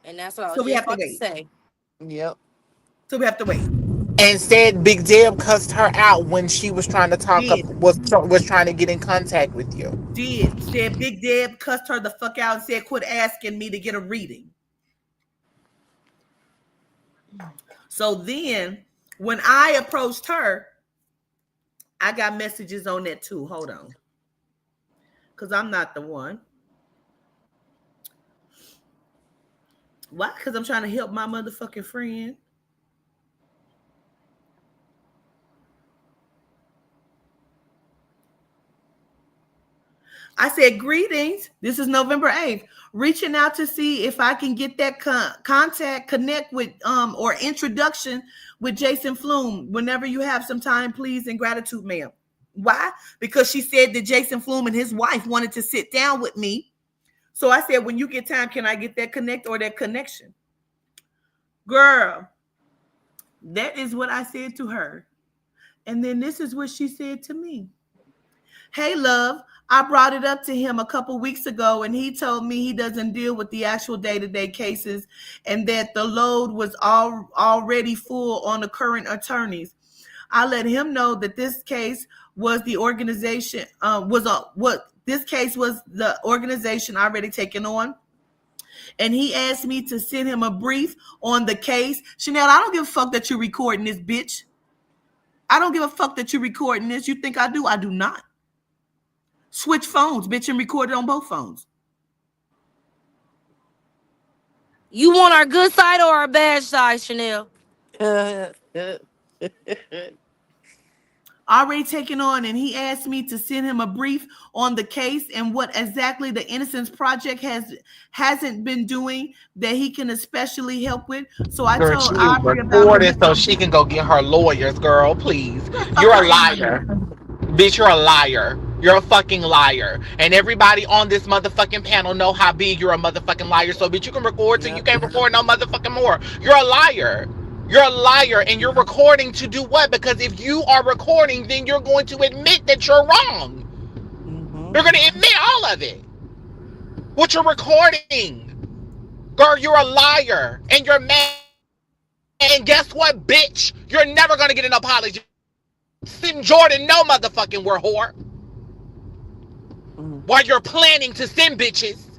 S8: And that's what I
S4: So
S8: was
S4: we
S8: just
S4: have to
S8: about to
S4: wait.
S8: say.
S5: Yep.
S4: So we have to wait.
S5: And said Big Deb cussed her out when she was trying to talk up,
S4: Did.
S5: was trying to get in contact with you.
S4: Did. Said Big Deb cussed her the fuck out and said, quit asking me to get a reading. So then, when I approached her, I got messages on that too. Hold on. Because I'm not the one. Why? Because I'm trying to help my motherfucking friend. I said, greetings. This is November 8th. Reaching out to see if I can get that contact, connect with, or introduction with Jason Flume. Whenever you have some time, please, and gratitude, ma'am. Why? Because she said that Jason Flume and his wife wanted to sit down with me. So I said, when you get time, can I get that connect or that connection? Girl, that is what I said to her. And then this is what she said to me. Hey, love, I brought it up to him a couple weeks ago, and he told me he doesn't deal with the actual day-to-day cases and that the load was already full on the current attorneys. I let him know that this case was the organization this case was the organization already taken on. And he asked me to send him a brief on the case. Chanel, I don't give a fuck that you're recording this, bitch. I don't give a fuck that you're recording this. You think I do? I do not. Switch phones, bitch, and record it on both phones.
S8: You want our good side or our bad side, Chanel?
S4: Already taken on, and he asked me to send him a brief on the case and what exactly the Innocence Project hasn't been doing that he can especially help with. So I
S5: Girl,
S4: told
S5: she is
S4: Aubrey about her.
S5: recorded so she can go get her lawyers, girl, please.
S4: Fuck
S5: You're a
S4: her in.
S5: liar. Bitch, you're a liar. You're a fucking liar. And everybody on this motherfucking panel know how big you're a motherfucking liar. So, bitch, you can record till you
S3: Yep.
S5: can't record no motherfucking more. You're a liar. You're a liar. And you're recording to do what? Because if you are recording, then you're going to admit that you're wrong.
S3: Mm-hmm.
S5: You're going to admit all of it. What you're recording. Girl, you're a liar. And you're mad. And guess what, bitch? You're never going to get an apology. Send Jordan no motherfucking word whore.
S3: Mm.
S5: While you're planning to send bitches.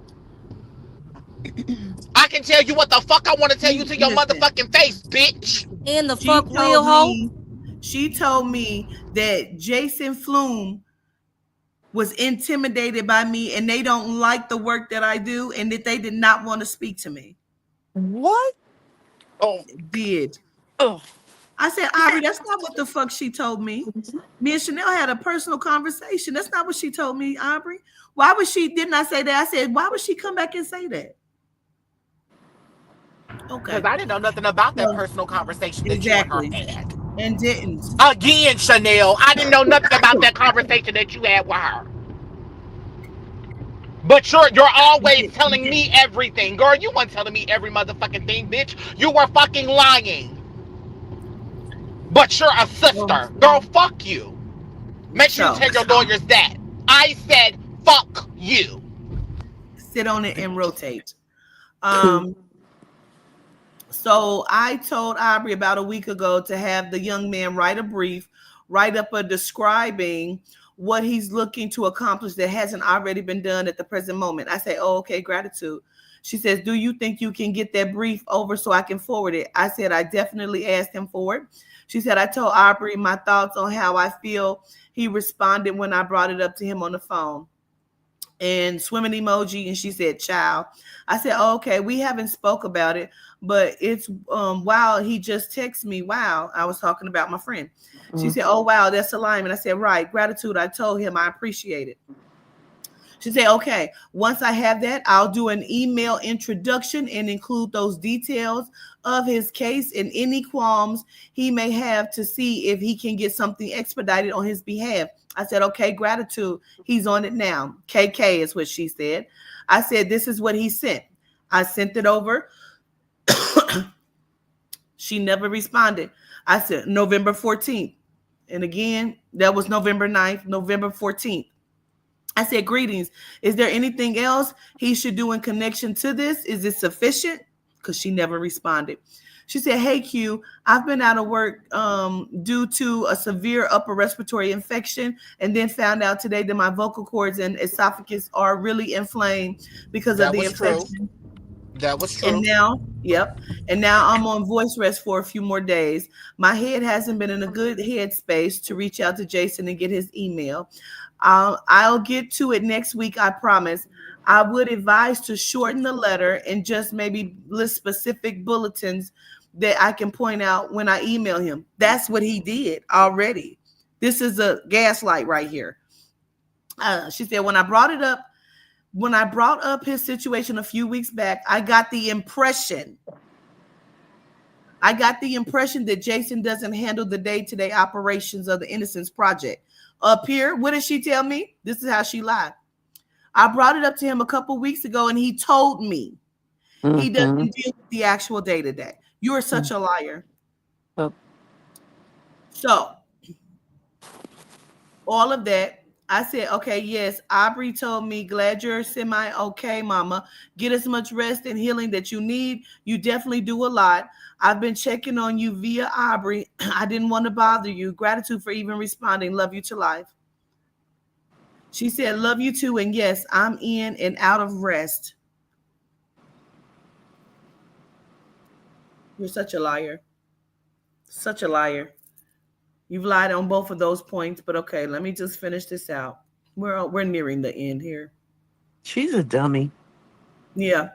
S5: I can tell you what the fuck I want to tell you to your
S4: Listen,
S5: motherfucking face, bitch.
S8: In the
S4: she
S8: fuck
S4: told
S8: real hoe?
S4: me, she told me that Jason Flume was intimidated by me and they don't like the work that I do and that they did not want to speak to me.
S5: What? Oh,
S4: Did.
S5: ugh.
S4: I said, Aubrey, that's not what the fuck she told me. Me and Chanel had a personal conversation. That's not what she told me, Aubrey. Why would she, didn't I say that? I said, why would she come back and say that?
S5: Because
S4: Okay.
S5: I didn't know nothing about that
S4: So,
S5: personal conversation that you and her
S4: exactly.
S5: had.
S4: And didn't.
S5: Again, Chanel, I didn't know nothing about that conversation that you had with her. But you're always telling me everything. Girl, you weren't telling me every motherfucking thing, bitch. You were fucking lying. But you're a sister. Girl, fuck you. Make sure you
S4: So
S5: tell your lawyers that. I said fuck you.
S4: sit on it and rotate. Um, So I told Aubrey about a week ago to have the young man write a brief, write up a describing what he's looking to accomplish that hasn't already been done at the present moment. I say, oh, okay, gratitude. She says, do you think you can get that brief over so I can forward it? I said, I definitely asked him for it. She said, I told Aubrey my thoughts on how I feel he responded when I brought it up to him on the phone. and swimming emoji, and she said child. I said, oh, okay, we haven't spoke about it, but it's wow, he just texted me. Wow, I was talking about my friend. She said, oh wow, that's alignment. I said, right, gratitude. I told him I appreciate it. She said, okay, once I have that, I'll do an email introduction and include those details of his case and any qualms he may have to see if he can get something expedited on his behalf. I said, okay, gratitude. He's on it now. KK is what she said. I said, this is what he sent. I sent it over. She never responded. I said, November 14th. And again, that was November 9th, November 14th. I said, greetings. Is there anything else he should do in connection to this? Is it sufficient? Because she never responded. She said, hey, Q, I've been out of work due to a severe upper respiratory infection, and then found out today that my vocal cords and esophagus are really inflamed because of
S5: That
S4: the
S5: was true.
S4: infection.
S5: That was true.
S4: And now, and now I'm on voice rest for a few more days. My head hasn't been in a good headspace to reach out to Jason and get his email. I'll get to it next week, I promise. I would advise to shorten the letter and just maybe list specific bulletins that I can point out when I email him. That's what he did already. This is a gaslight right here. She said, when I brought up his situation a few weeks back, I got the impression that Jason doesn't handle the day-to-day operations of the Innocence Project. Up here, what did she tell me? This is how she lied. I brought it up to him a couple weeks ago, and he told me he doesn't deal with the actual day-to-day. You are such a liar. So, all of that, I said, okay, yes, Aubrey told me, glad you're semi-okay, mama. Get as much rest and healing that you need. You definitely do a lot. I've been checking on you via Aubrey. I didn't want to bother you. Gratitude for even responding. Love you to life. She said, love you too. And yes, I'm in and out of rest. You're such a liar. Such a liar. You've lied on both of those points, but okay, let me just finish this out. We're nearing the end here.
S3: She's a dummy.
S4: Yeah.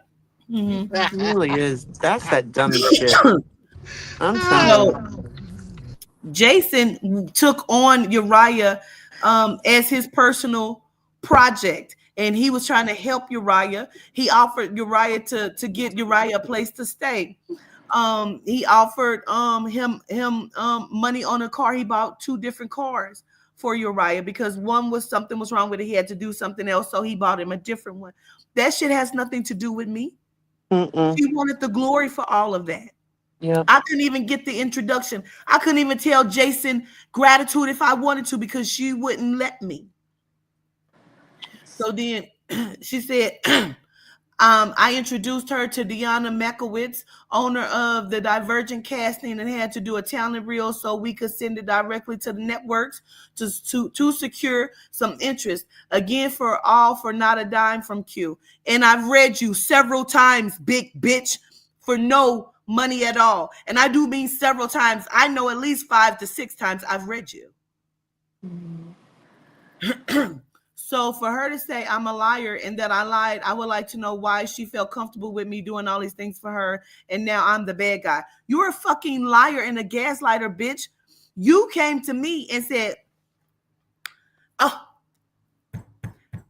S4: Mm-hmm.
S3: She really is. That's that dummy shit. I'm telling you.
S4: Jason took on Uriah as his personal project, and he was trying to help Uriah. He offered Uriah to get Uriah a place to stay. He offered him money on a car. He bought 2 different cars for Uriah because one was something was wrong with it. He had to do something else, so he bought him a different one. That shit has nothing to do with me. She wanted the glory for all of that.
S3: Yeah,
S4: I couldn't even get the introduction. I couldn't even tell Jason gratitude if I wanted to because she wouldn't let me. So then she said, I introduced her to Deanna Makowitz, owner of the Divergent Casting, and had to do a talent reel so we could send it directly to the networks to secure some interest. Again, for not a dime from Q. And I've read you several times, big bitch, for no money at all. And I do mean several times. I know at least 5 to 6 times I've read you. So for her to say I'm a liar and that I lied, I would like to know why she felt comfortable with me doing all these things for her, and now I'm the bad guy. You're a fucking liar and a gaslighter, bitch. You came to me and said, oh,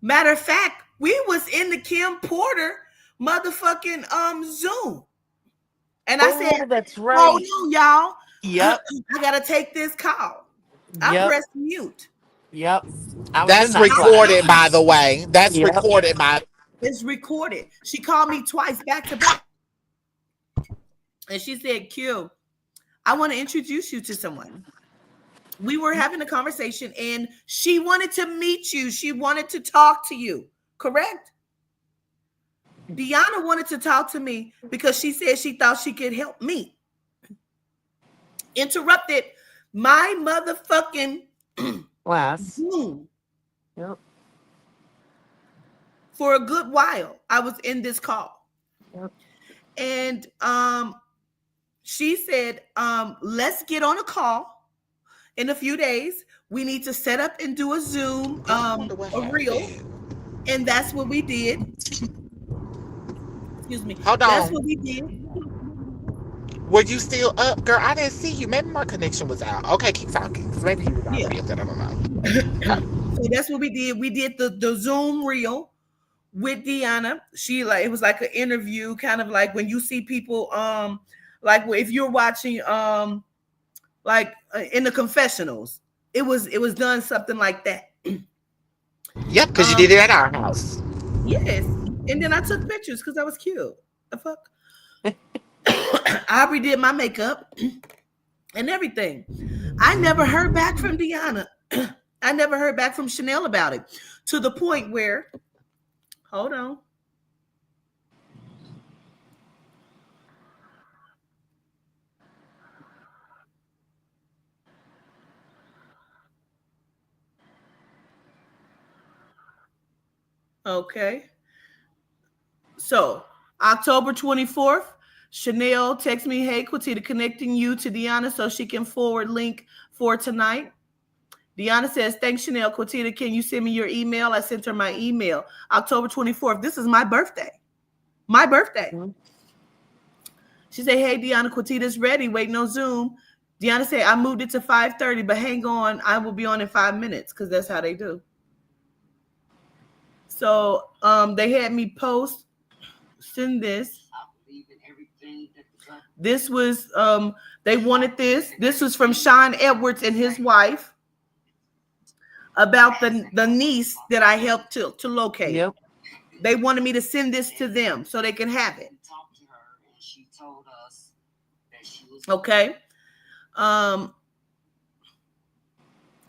S4: matter of fact, we was in the Kim Porter motherfucking Zoom. And I said,
S3: that's right.
S4: Hold on, y'all.
S3: Yep.
S4: I gotta take this call. I pressed mute.
S3: Yep.
S5: That's recorded, by the way. That's recorded, by.
S4: It's recorded. She called me twice back to back. And she said, Q, I want to introduce you to someone. We were having a conversation and she wanted to meet you. She wanted to talk to you. Correct? Deanna wanted to talk to me because she said she thought she could help me. Interrupted my motherfucking
S3: class.
S4: Zoom.
S3: Yep.
S4: For a good while, I was in this call.
S3: Yep.
S4: And she said, let's get on a call in a few days. We need to set up and do a Zoom, a reel. And that's what we did. Excuse me.
S5: Hold
S4: That's
S5: on.
S4: what we did.
S5: Were you still up, girl? I didn't see you. Maybe my connection was out. Okay, keep talking. 'Cause maybe you was
S4: Yeah.
S5: already up there. I don't know. Okay.
S4: So that's what we did. We did the Zoom reel with Deanna. She like it was like an interview, kind of like when you see people like if you're watching like in the confessionals. It was done something like that.
S5: Yep, because you
S4: Um
S5: did it at our house.
S4: yes. And then I took pictures because I was cute. The fuck? Aubrey did my makeup and everything. I never heard back from Deanna. I never heard back from Chanel about it to the point where, hold on. Okay. So, October 24th, Chanel texts me, hey, Quatita, connecting you to Deanna so she can forward link for tonight. Deanna says, thanks, Chanel. Quatita, can you send me your email? I sent her my email. October 24th. This is my birthday. My birthday. She said, hey, Deanna, Quatita's ready. Waiting on Zoom. Deanna said, I moved it to 5:30, but hang on. I will be on in 5 minutes because that's how they do. So they had me post, send this. This was, they wanted this. This was from Sean Edwards and his wife about the niece that I helped to locate.
S3: Yep.
S4: They wanted me to send this to them so they can have it. Okay.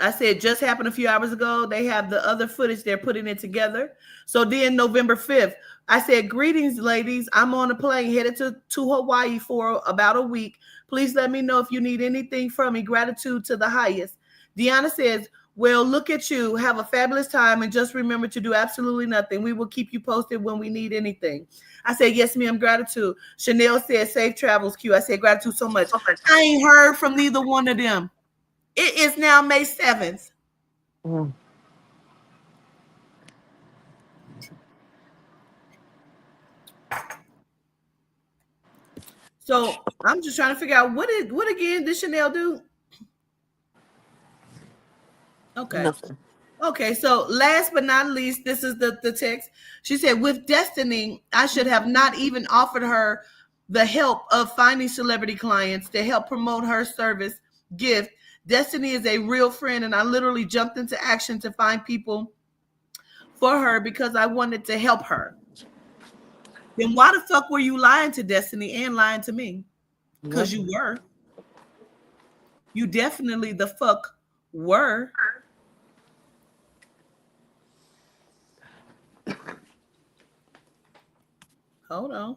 S4: I said just happened a few hours ago. They have the other footage. They're putting it together. So then November 5th, I said, greetings, ladies. I'm on a plane headed to Hawaii for about a week. Please let me know if you need anything from me. Gratitude to the highest. Deanna says, well, look at you. Have a fabulous time. And just remember to do absolutely nothing. We will keep you posted when we need anything. I said, yes, ma'am. Gratitude. Chanel said, safe travels, Q. I said, gratitude so much. I ain't heard from neither one of them. It is now May 7th.
S3: Mm.
S4: So I'm just trying to figure out what again did Chanel do? Okay.
S3: Nothing.
S4: Okay, so last but not least, this is the text. She said, with Destiny, I should have not even offered her the help of finding celebrity clients to help promote her service gift. Destiny is a real friend, and I literally jumped into action to find people for her because I wanted to help her. Then why the fuck were you lying to Destiny and lying to me? Because
S3: Yep.
S4: you were. You definitely the fuck were. Hold on.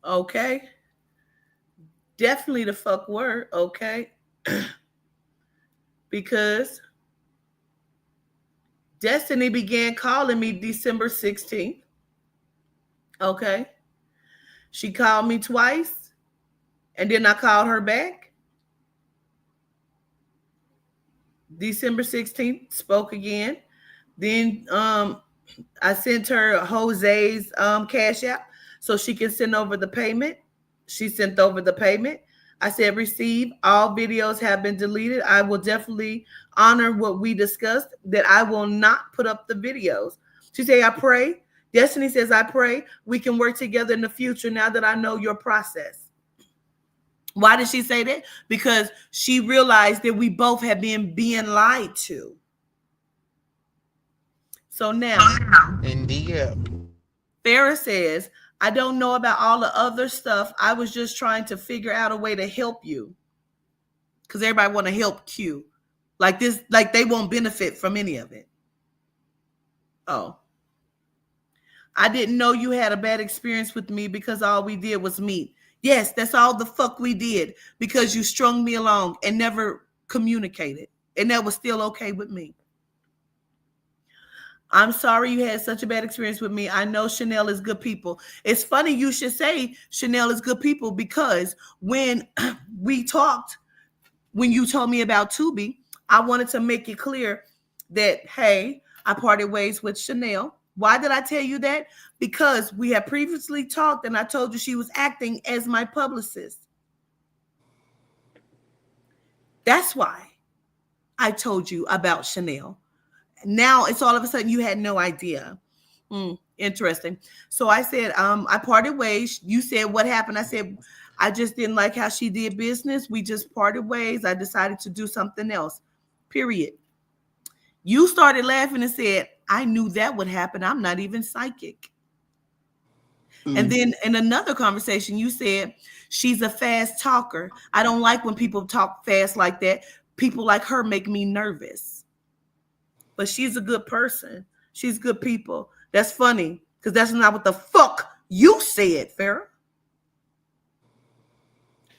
S4: Okay. Definitely the fuck were. Okay. Because Destiny began calling me December 16th. Okay. She called me twice and then I called her back. December 16th, spoke again. Then I sent her Jose's cash app so she can send over the payment. She sent over the payment. I said, receive. All videos have been deleted. I will definitely honor what we discussed, that I will not put up the videos. She said, I pray. Destiny says, I pray we can work together in the future now that I know your process. Why did she say that? Because she realized that we both had been being lied to. So now,
S5: Indeed.
S4: Farrah says, I don't know about all the other stuff. I was just trying to figure out a way to help you. Because everybody want to help Q. Like this, like they won't benefit from any of it. Oh. I didn't know you had a bad experience with me because all we did was meet. Yes, that's all the fuck we did because you strung me along and never communicated. And that was still okay with me. I'm sorry you had such a bad experience with me. I know Chanel is good people. It's funny you should say Chanel is good people because when we talked when you told me about Tubi, I wanted to make it clear that, hey, I parted ways with Chanel. Why did I tell you that? Because we had previously talked and I told you she was acting as my publicist. That's why I told you about Chanel. Now it's all of a sudden you had no idea. Interesting. So I said, I parted ways. You said, what happened? I said, I just didn't like how she did business. We just parted ways. I decided to do something else. Period. You started laughing and said, I knew that would happen. I'm not even psychic. And then in another conversation, you said, she's a fast talker. I don't like when people talk fast like that. People like her make me nervous. But she's a good person. She's good people. That's funny because that's not what the fuck you said, Farrah.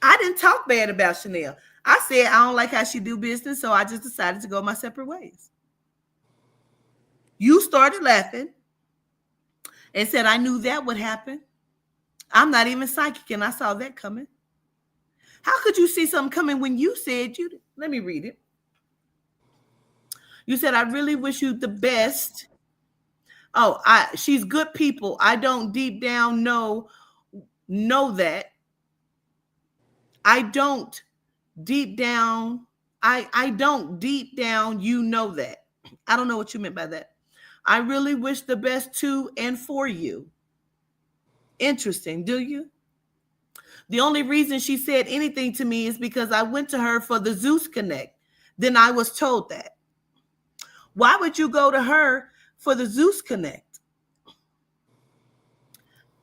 S4: I didn't talk bad about Chanel. I said I don't like how she do business, so I just decided to go my separate ways. You started laughing and said I knew that would happen. I'm not even psychic, and I saw that coming. How could you see something coming when you said you? Let me read it. You said, I really wish you the best. Oh, she's good people. I don't deep down know that. I don't deep down. I don't deep down, you know that. I don't know what you meant by that. I really wish the best to and for you. Interesting, do you? The only reason she said anything to me is because I went to her for the Zeus Connect. Then I was told that. Why would you go to her for the Zeus Connect?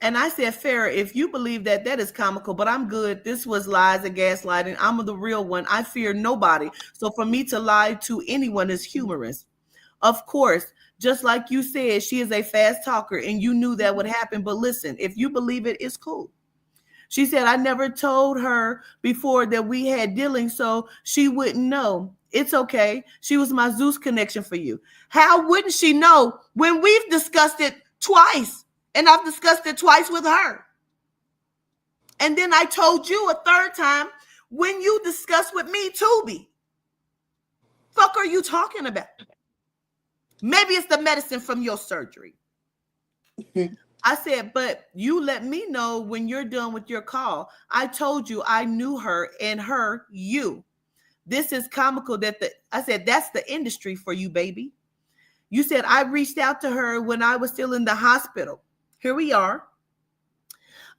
S4: And I said, Farrah, if you believe that, that is comical, but I'm good. This was lies and gaslighting. I'm the real one. I fear nobody. So for me to lie to anyone is humorous. Of course, just like you said, she is a fast talker and you knew that would happen. But listen, if you believe it, it's cool. She said, I never told her before that we had dealings, so she wouldn't know. It's okay. She was my Zeus connection for you. How wouldn't she know when we've discussed it twice? And I've discussed it twice with her. And then I told you a third time when you discussed with me, Tubi. Fuck are you talking about? Maybe it's the medicine from your surgery. I said, but you let me know when you're done with your call. I told you I knew her and her, you. This is comical I said, that's the industry for you, baby. You said, I reached out to her when I was still in the hospital. Here we are.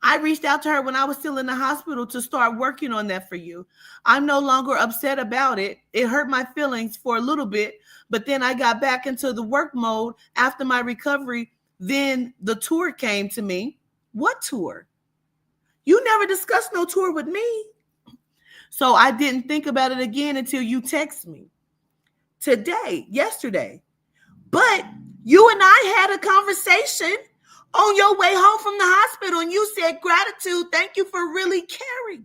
S4: I reached out to her when I was still in the hospital to start working on that for you. I'm no longer upset about it. It hurt my feelings for a little bit, but then I got back into the work mode after my recovery. Then the tour came to me. What tour? You never discussed no tour with me. So I didn't think about it again until you text me yesterday. But you and I had a conversation on your way home from the hospital, and you said, gratitude, thank you for really caring.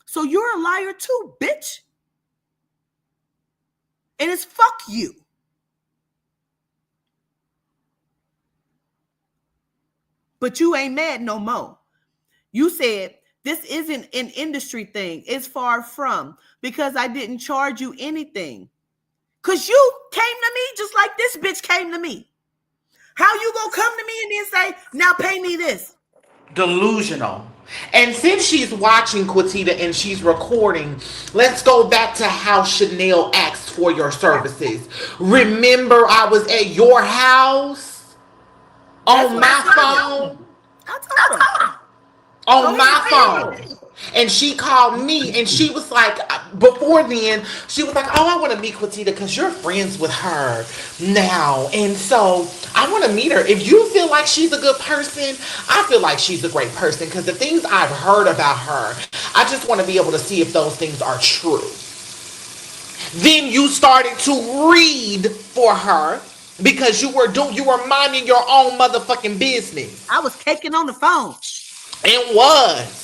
S4: So you're a liar too, bitch. And it's fuck you. But you ain't mad no more. You said, this isn't an industry thing. It's far from, because I didn't charge you anything. Because you came to me just like this bitch came to me. How you gonna come to me and then say, now pay me this?
S5: Delusional. And since she's watching, Quatita, and she's recording, let's go back to how Chanel asked for your services. Remember, I was at your house on my phone?
S4: I told her.
S5: On my phone. And she called me and she was like, before then, she was like, oh, I want to meet Quatita because you're friends with her now. And so I want to meet her. If you feel like she's a good person, I feel like she's a great person because the things I've heard about her, I just want to be able to see if those things are true. Then you started to read for her because you were minding your own motherfucking business.
S4: I was caking on the phone.
S5: It was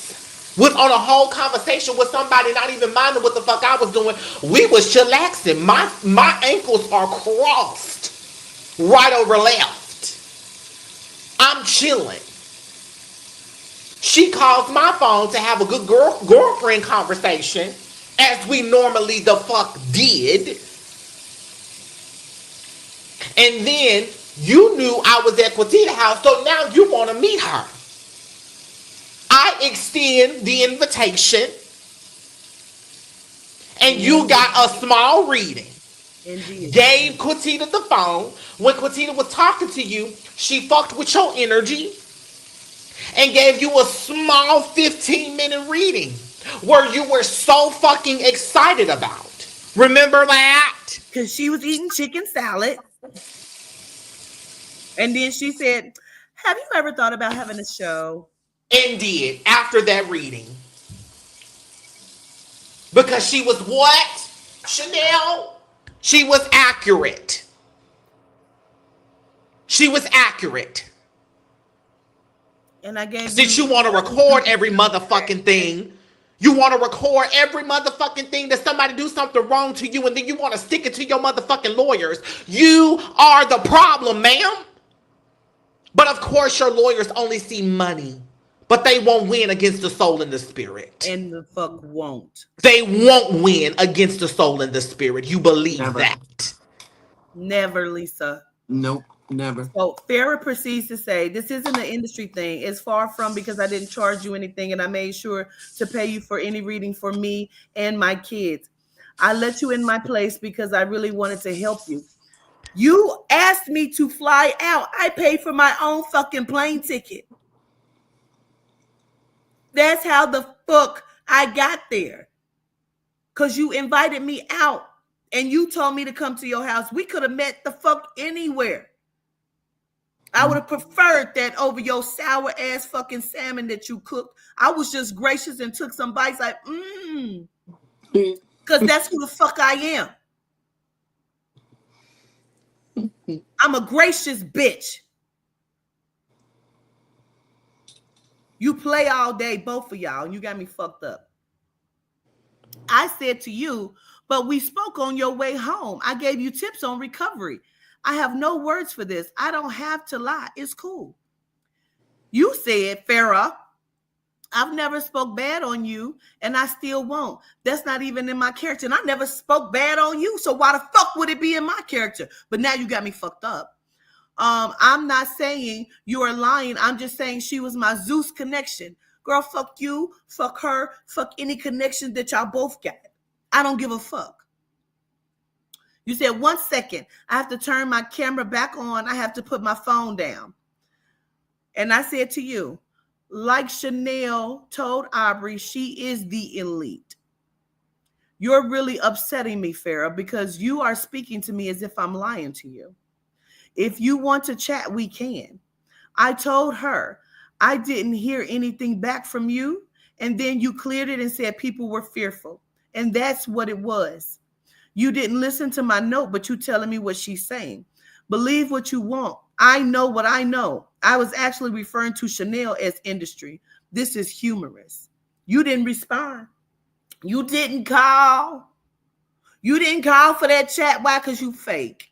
S5: on a whole conversation with somebody not even minding what the fuck I was doing. We was chillaxing. My ankles are crossed right over left. I'm chilling. She calls my phone to have a good girlfriend conversation. as we normally the fuck did. And then you knew I was at Quatita's house, so now you want to meet her. I extend the invitation, and you got a small reading.
S4: Indeed.
S5: Gave Quatita the phone. When Quatita was talking to you, she fucked with your energy and gave you a small 15-minute reading where you were so fucking excited about. Remember that?
S4: Because she was eating chicken salad. And then she said, have you ever thought about having a show?
S5: And did after that reading. Because she was what? Chanel? She was accurate. She was accurate.
S4: And I gave
S5: Since you want to record every motherfucking thing, you want to record every motherfucking thing that somebody do something wrong to you, and then you want to stick it to your motherfucking lawyers. You are the problem, ma'am. But of course, your lawyers only see money, but they won't win against the soul and the spirit.
S4: And the fuck won't.
S5: They won't win against the soul and the spirit. You believe
S3: Never.
S5: that?
S4: Never, Lisa.
S3: Nope, never.
S4: So Farrah proceeds to say, this isn't an industry thing. It's far from, because I didn't charge you anything and I made sure to pay you for any reading for me and my kids. I let you in my place because I really wanted to help you. You asked me to fly out. I paid for my own fucking plane ticket. That's how the fuck I got there. Because you invited me out and you told me to come to your house. We could have met the fuck anywhere. I would have preferred that over your sour ass fucking salmon that you cooked. I was just gracious and took some bites like, because that's who the fuck I am. I'm a gracious bitch. You play all day, both of y'all, and you got me fucked up. I said to you, but we spoke on your way home. I gave you tips on recovery. I have no words for this. I don't have to lie. It's cool. You said, Farrah, I've never spoke bad on you, and I still won't. That's not even in my character, and I never spoke bad on you, so why the fuck would it be in my character? But now you got me fucked up. I'm not saying you are lying. I'm just saying she was my Zeus connection. Girl, fuck you, fuck her, fuck any connection that y'all both got. I don't give a fuck. You said 1 second. I have to turn my camera back on. I have to put my phone down. And I said to you, like Chanel told Aubrey, she is the elite. You're really upsetting me, Farrah, because you are speaking to me as if I'm lying to you. If you want to chat, we can. I told her I didn't hear anything back from you. And then you cleared it and said people were fearful. And that's what it was. You didn't listen to my note, but you telling me what she's saying. Believe what you want. I know what I know. I was actually referring to Chanel as industry. This is humorous. You didn't respond. You didn't call. You didn't call for that chat. Why? Because you fake.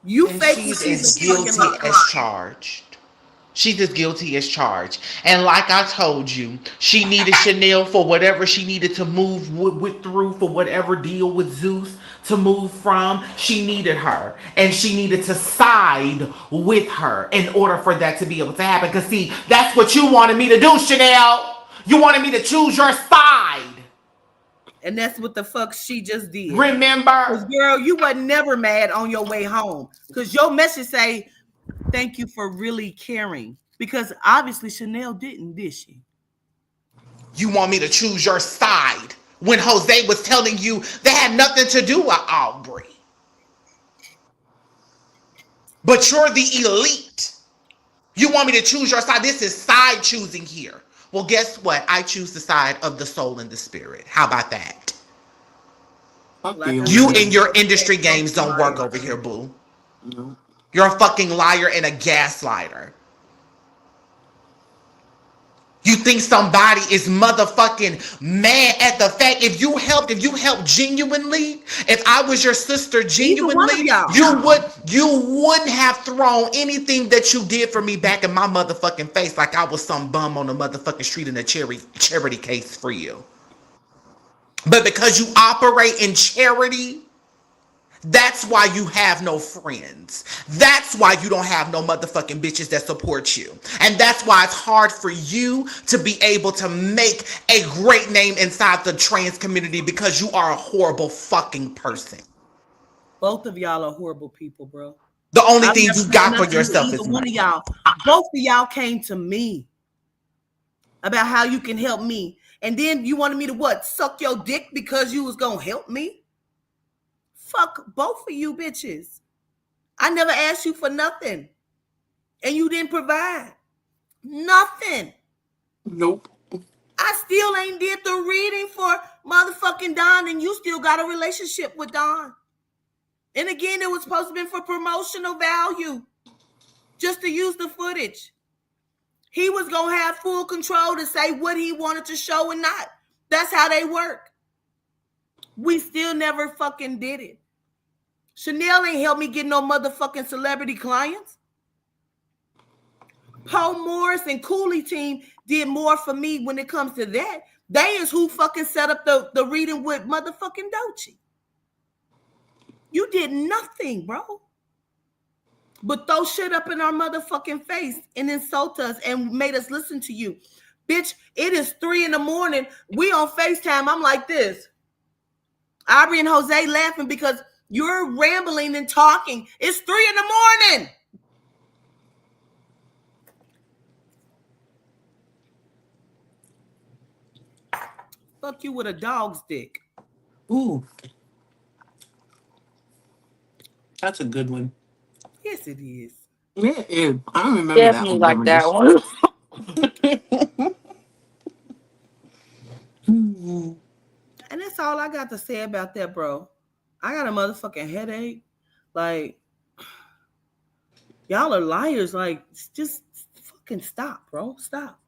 S4: You
S5: And
S4: fake.
S5: she's as guilty as charged. She's as guilty as charged. And like I told you, she needed Chanel for whatever she needed to move through, for whatever deal with Zeus to move from. She needed her. And she needed to side with her in order for that to be able to happen. Because see, that's what you wanted me to do, Chanel. You wanted me to choose your side.
S4: And that's what the fuck she just did.
S5: Remember?
S4: Girl, you wasn't never mad on your way home. Because your message say, thank you for really caring. Because obviously Chanel didn't, did she?
S5: You want me to choose your side when Jose was telling you they had nothing to do with Aubrey. But you're the elite. You want me to choose your side? This is side choosing here. Well, guess what? I choose the side of the soul and the spirit. How about that? You and your industry games don't work over here, boo.
S3: No.
S5: You're a fucking liar and a gaslighter. You think somebody is motherfucking mad at the fact if you helped genuinely, if I was your sister genuinely, you wouldn't have thrown anything that you did for me back in my motherfucking face like I was some bum on the motherfucking street in a charity case for you. But because you operate in charity, that's why you have no friends. That's why you don't have no motherfucking bitches that support you. And that's why it's hard for you to be able to make a great name inside the trans community because you are a horrible fucking person.
S4: Both of y'all are horrible people, bro.
S5: The only
S4: I've
S5: thing
S4: never
S5: you
S4: done
S5: got for
S4: nothing to
S5: yourself
S4: either
S5: is
S4: one of
S5: money.
S4: y'all. Both of y'all came to me about how you can help me. And then you wanted me to what? Suck your dick because you was gonna help me? Fuck both of you bitches. I never asked you for nothing. And you didn't provide. Nothing.
S3: Nope.
S4: I still ain't did the reading for motherfucking Don, and you still got a relationship with Don. And again, it was supposed to be for promotional value, just to use the footage. He was gonna have full control to say what he wanted to show and not. That's how they work. We still never fucking did it. Chanel ain't helped me get no motherfucking celebrity clients. Paul Morris and Cooley team did more for me when it comes to that. They is who fucking set up the reading with motherfucking Doechii. You did nothing, bro. But throw shit up in our motherfucking face and insult us and made us listen to you. Bitch, it is 3 a.m. We on FaceTime. I'm like this. Aubrey and Jose laughing because you're rambling and talking. It's 3 a.m. Fuck you with a dog's dick.
S3: Ooh, that's a good one.
S4: Yes, it is.
S3: Yeah, it is. I don't remember that
S8: Definitely
S3: one,
S8: like that
S3: Reminisce.
S8: one.
S4: And that's all I got to say about that, bro. I got a motherfucking headache. Like, y'all are liars. Like, just fucking stop, bro. Stop.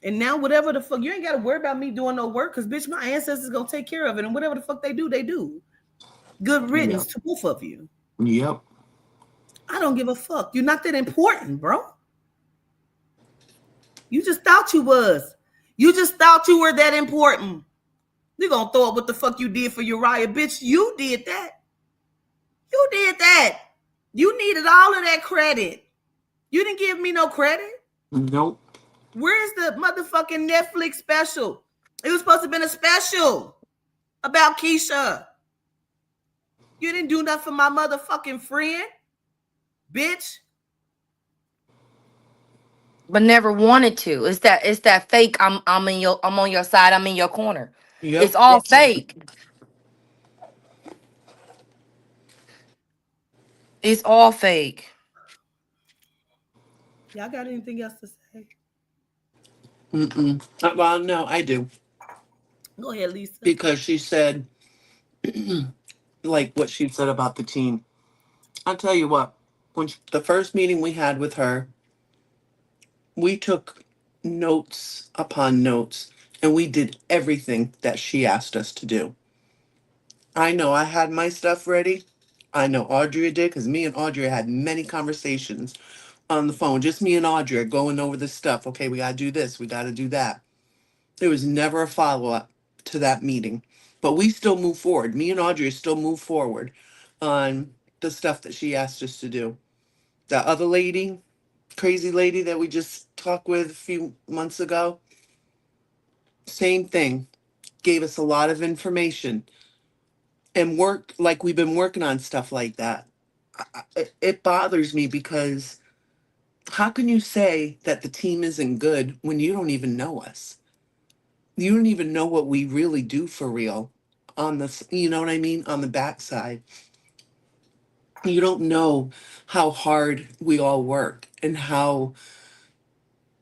S4: And now, whatever the fuck, you ain't got to worry about me doing no work because, bitch, my ancestors going to take care of it. And whatever the fuck they do, they do. Good
S3: Yep.
S4: riddance to both of you.
S3: Yep.
S4: I don't give a fuck. You're not that important, bro. You just thought you was. You just thought you were that important. You're going to throw up what the fuck you did for Uriah. Bitch, you did that. You did that. You needed all of that credit. You didn't give me no credit.
S3: Nope.
S4: Where's the motherfucking Netflix special? It was supposed to have been a special about Keisha. You didn't do nothing for my motherfucking friend, bitch.
S8: But never wanted to. It's that fake. I'm on your side. I'm in your corner. It's
S3: Yep.
S8: all fake. It's all fake.
S4: Y'all got anything else to say?
S3: Mm-mm. Well, no, I do.
S4: Go ahead, Lisa.
S3: Because she said, like what she said about the team. I'll tell you what, the first meeting we had with her, we took notes upon notes and we did everything that she asked us to do. I know I had my stuff ready. I know Audrey did because me and Audrey had many conversations on the phone. Just me and Audrey going over this stuff. Okay, we got to do this, we got to do that. There was never a follow up to that meeting, but we still move forward. Me and Audrey still move forward on the stuff that she asked us to do. That other lady, crazy lady that we just talked with a few months ago, same thing. Gave us a lot of information and work like we've been working on stuff like that. It bothers me because how can you say that the team isn't good when you don't even know us? You don't even know what we really do for real on this, you know what I mean? On the backside. You don't know how hard we all work and how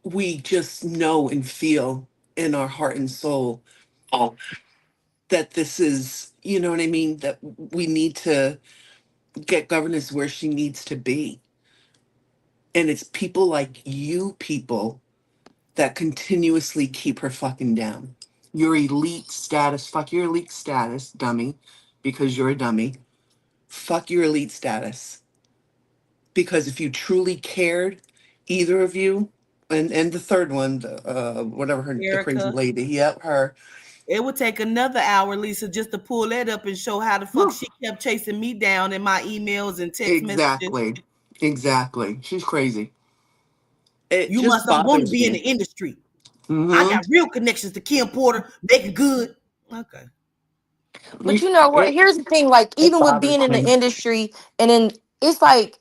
S3: we just know and feel in our heart and soul that this is, you know what I mean, that we need to get governance where she needs to be. And it's people like you people that continuously keep her fucking down. Your elite status, fuck your elite status, dummy, because you're a dummy. Fuck your elite status. Because if you truly cared, either of you, and the third one, whatever her, the crazy
S4: Erica.
S3: lady, yep, her.
S4: It would take another hour, Lisa, just to pull that up and show how the fuck
S3: Whew.
S4: she kept chasing me down in my emails and text messages.
S3: Exactly. Exactly. She's crazy. It
S4: You
S3: just
S4: must don't want to
S3: bothers
S4: be in the
S3: me.
S4: industry. I
S3: Mm-hmm.
S4: got real connections to Kim Porter, making good. Okay.
S8: But you know what?
S3: It,
S8: Here's the thing, like
S3: it
S8: even with being
S3: bothers
S8: in the
S3: me.
S8: industry and then it's like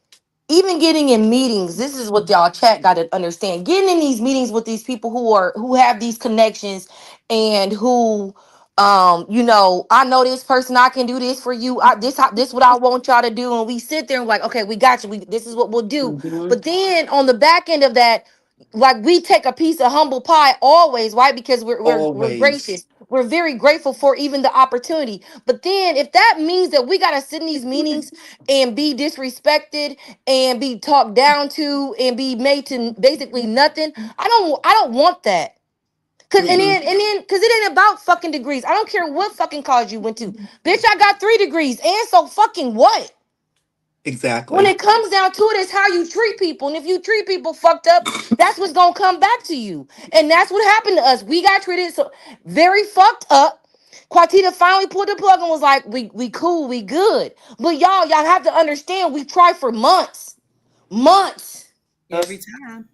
S8: even getting in meetings, this is what y'all chat got to understand. Getting in these meetings with these people who have these connections and who you know, I know this person, I can do this for you. This what I want y'all to do. And we sit there and like, okay, we got you. This is what we'll do.
S3: Mm-hmm.
S8: But then on the back end of that, like we take a piece of humble pie always, right? Because we're
S3: Always.
S8: gracious. We're very grateful for even the opportunity. But then if that means that we gotta sit in these meetings and be disrespected and be talked down to and be made to basically nothing, I don't want that. Cause
S3: Mm-mm.
S8: cause it ain't about fucking degrees. I don't care what fucking college you went to. Bitch, I got 3 degrees. And so fucking what? When
S3: Exactly.
S8: it comes down to it, it's how you treat people. And if you treat people fucked up, that's what's gonna come back to you. And that's what happened to us. We got treated so very fucked up. Quatita finally pulled the plug and was like, we cool, we good. But y'all have to understand, we tried for months. Months.
S3: Yep.
S4: Every time.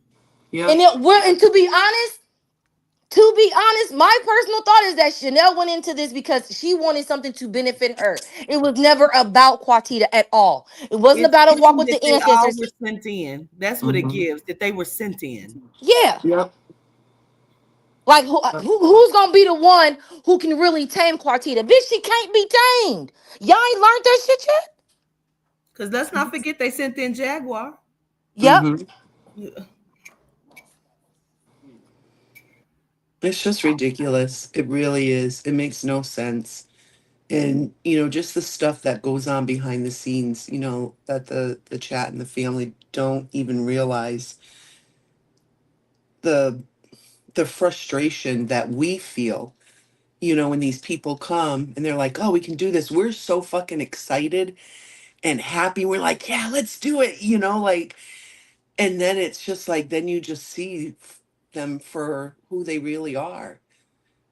S3: Yep.
S8: And to be honest, my personal thought is that Chanel went into this because she wanted something to benefit her. It was never about Quatita at all. It wasn't
S4: It
S8: about a walk
S4: seems
S8: with
S4: that
S8: the
S4: they all
S8: ancestors.
S4: were sent in. That's what it
S3: Mm-hmm.
S4: gives, that they were sent in.
S8: Yeah.
S3: Yep.
S8: Like
S3: Yep.
S8: who's gonna be the one who can really tame Quatita? Bitch, she can't be tamed. Y'all ain't learned that shit yet?
S4: Because let's not forget they sent in Jaguar.
S8: Yep.
S3: Mm-hmm. It's just ridiculous. It really is. It makes no sense. And just the stuff that goes on behind the scenes, that the chat and the family don't even realize the the frustration that we feel, when these people come and they're like, "Oh, we can do this." We're so fucking excited and happy. We're like, "Yeah, let's do it." Like, and then it's just like then you just see them for who they really are.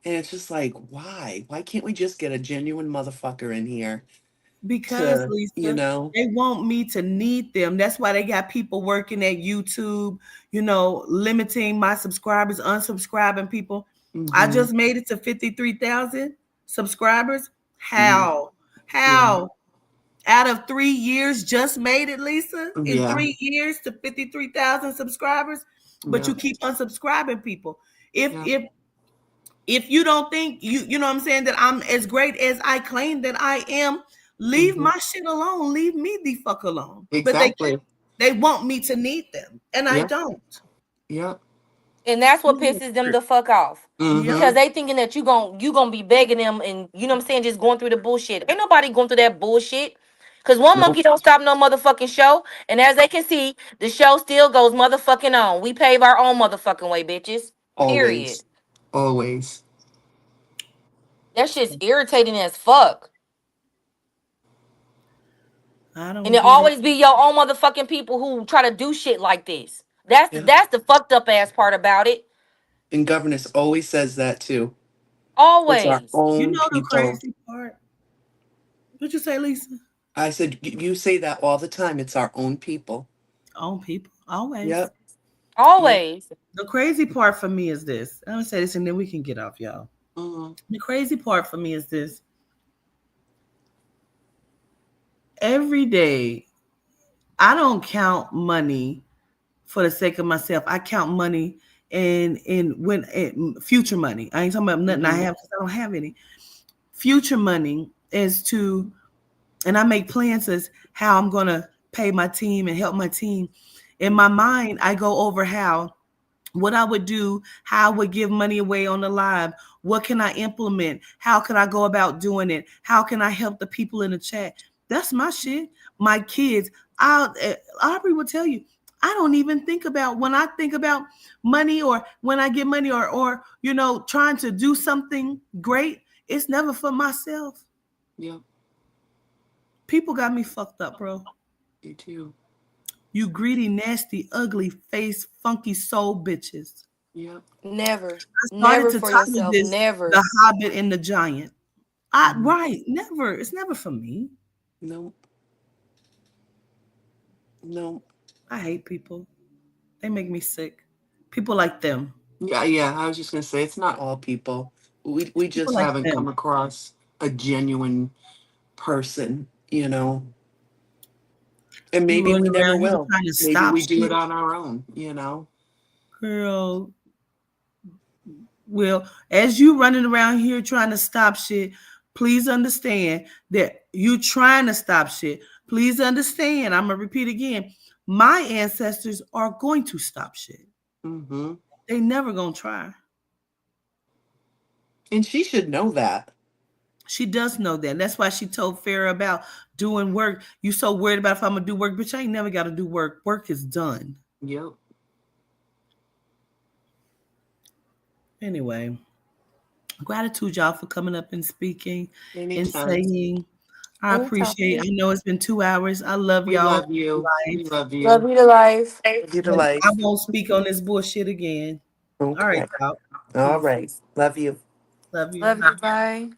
S3: And it's just like, why? Why can't we just get a genuine motherfucker in here
S4: Because,
S3: to,
S4: Lisa, they want me to need them. That's why they got people working at YouTube, limiting my subscribers, unsubscribing people. I
S3: hmm
S4: just made it to 53,000 subscribers.
S3: hmm
S4: How?
S3: yeah,
S4: How? Out of 3 years, just made it, Lisa, in
S3: yeah,
S4: 3 years to 53,000 subscribers. But
S3: yeah,
S4: you keep unsubscribing people. If
S3: yeah,
S4: if if you don't think you know what I'm saying, that I'm as great as I claim that I am, leave
S3: hmm
S4: my shit alone. Leave me the fuck alone. But
S3: exactly.
S4: they want me to need them, and I
S3: Yeah,
S4: don't.
S3: yeah,
S8: And that's what pisses them the fuck off.
S4: Yep.
S8: Because
S3: hmm
S8: they thinking that you gonna be begging them and you know what I'm saying, just going through the bullshit. Ain't nobody going through that bullshit. Cause one
S3: nope,
S8: monkey don't stop no motherfucking show. And as they can see, the show still goes motherfucking on. We pave our own motherfucking way, bitches. Period.
S3: always, always.
S8: That shit's irritating as fuck.
S4: I
S8: And
S4: don't
S8: it
S4: get it.
S8: always be your own motherfucking people who try to do shit like this. That's the
S3: Yeah,
S8: that's the fucked up ass part about it.
S3: and governess always says that too. It's our
S8: Always.
S4: You
S3: own
S4: know the
S3: people.
S4: crazy part? What you say, Lisa?
S3: I said, You say that all the time. It's our own people."
S4: Own people, always.
S3: Yep, yep.
S8: Always.
S4: The crazy part for me is this. I'm gonna say this, and then we can get off, y'all.
S3: hmm
S4: The crazy part for me is this. Every day, I don't count money for the sake of myself. I count money in future money. I ain't talking about nothing I
S3: hmm
S4: have because I don't have any. Future money is to, and I make plans as how I'm gonna pay my team and help my team. In my mind, I go over what I would do, how I would give money away on the live, what can I implement, how can I go about doing it, how can I help the people in the chat. That's my shit. My kids, Aubrey will tell you, I don't even think about, when I think about money or when I get money or trying to do something great, it's never for myself.
S3: Yep,
S4: People got me fucked up, bro.
S3: you too.
S4: You greedy, nasty, ugly face, funky soul bitches.
S3: Yep.
S8: Never.
S4: I started
S8: Never
S4: to
S8: for
S4: title
S8: yourself.
S4: this
S8: Never.
S4: The Hobbit and the Giant.
S3: Mhm.
S4: Right, never. It's never for me.
S3: No. No.
S4: I hate people. They make me sick. People like them.
S3: Yeah, yeah. I was just gonna say it's not all people. We
S4: People
S3: just
S4: like
S3: haven't
S4: them.
S3: come across a genuine person, you know. And
S4: You
S3: maybe
S4: running
S3: we never
S4: around here
S3: will.
S4: trying to
S3: Maybe
S4: stop
S3: we do it
S4: shit.
S3: on our own, you know.
S4: Girl, well, as you running around here trying to stop shit, please understand that you trying to stop shit. Please understand, I'm gonna repeat again. My ancestors are going to stop shit.
S3: Mm-hmm.
S4: They never gonna try.
S3: And she should know that.
S4: She does know that. That's why she told Farrah about doing work. You so worried about if I'm gonna do work, bitch. I ain't never gotta do work. Work is done.
S3: Yep.
S4: Anyway, gratitude, y'all, for coming up and speaking and
S3: Anytime.
S4: saying, I
S8: Anytime.
S4: appreciate. I know it's been 2 hours. I love
S3: We
S4: y'all
S3: love you.
S4: life,
S3: We love
S8: Love
S3: you.
S8: you to life.
S3: Love you to
S4: but I
S3: life.
S4: won't speak on this bullshit again. All right,
S3: Okay.
S4: y'all.
S3: All
S4: Peace.
S3: right. Love you.
S4: Love you.
S8: Love you. Bye.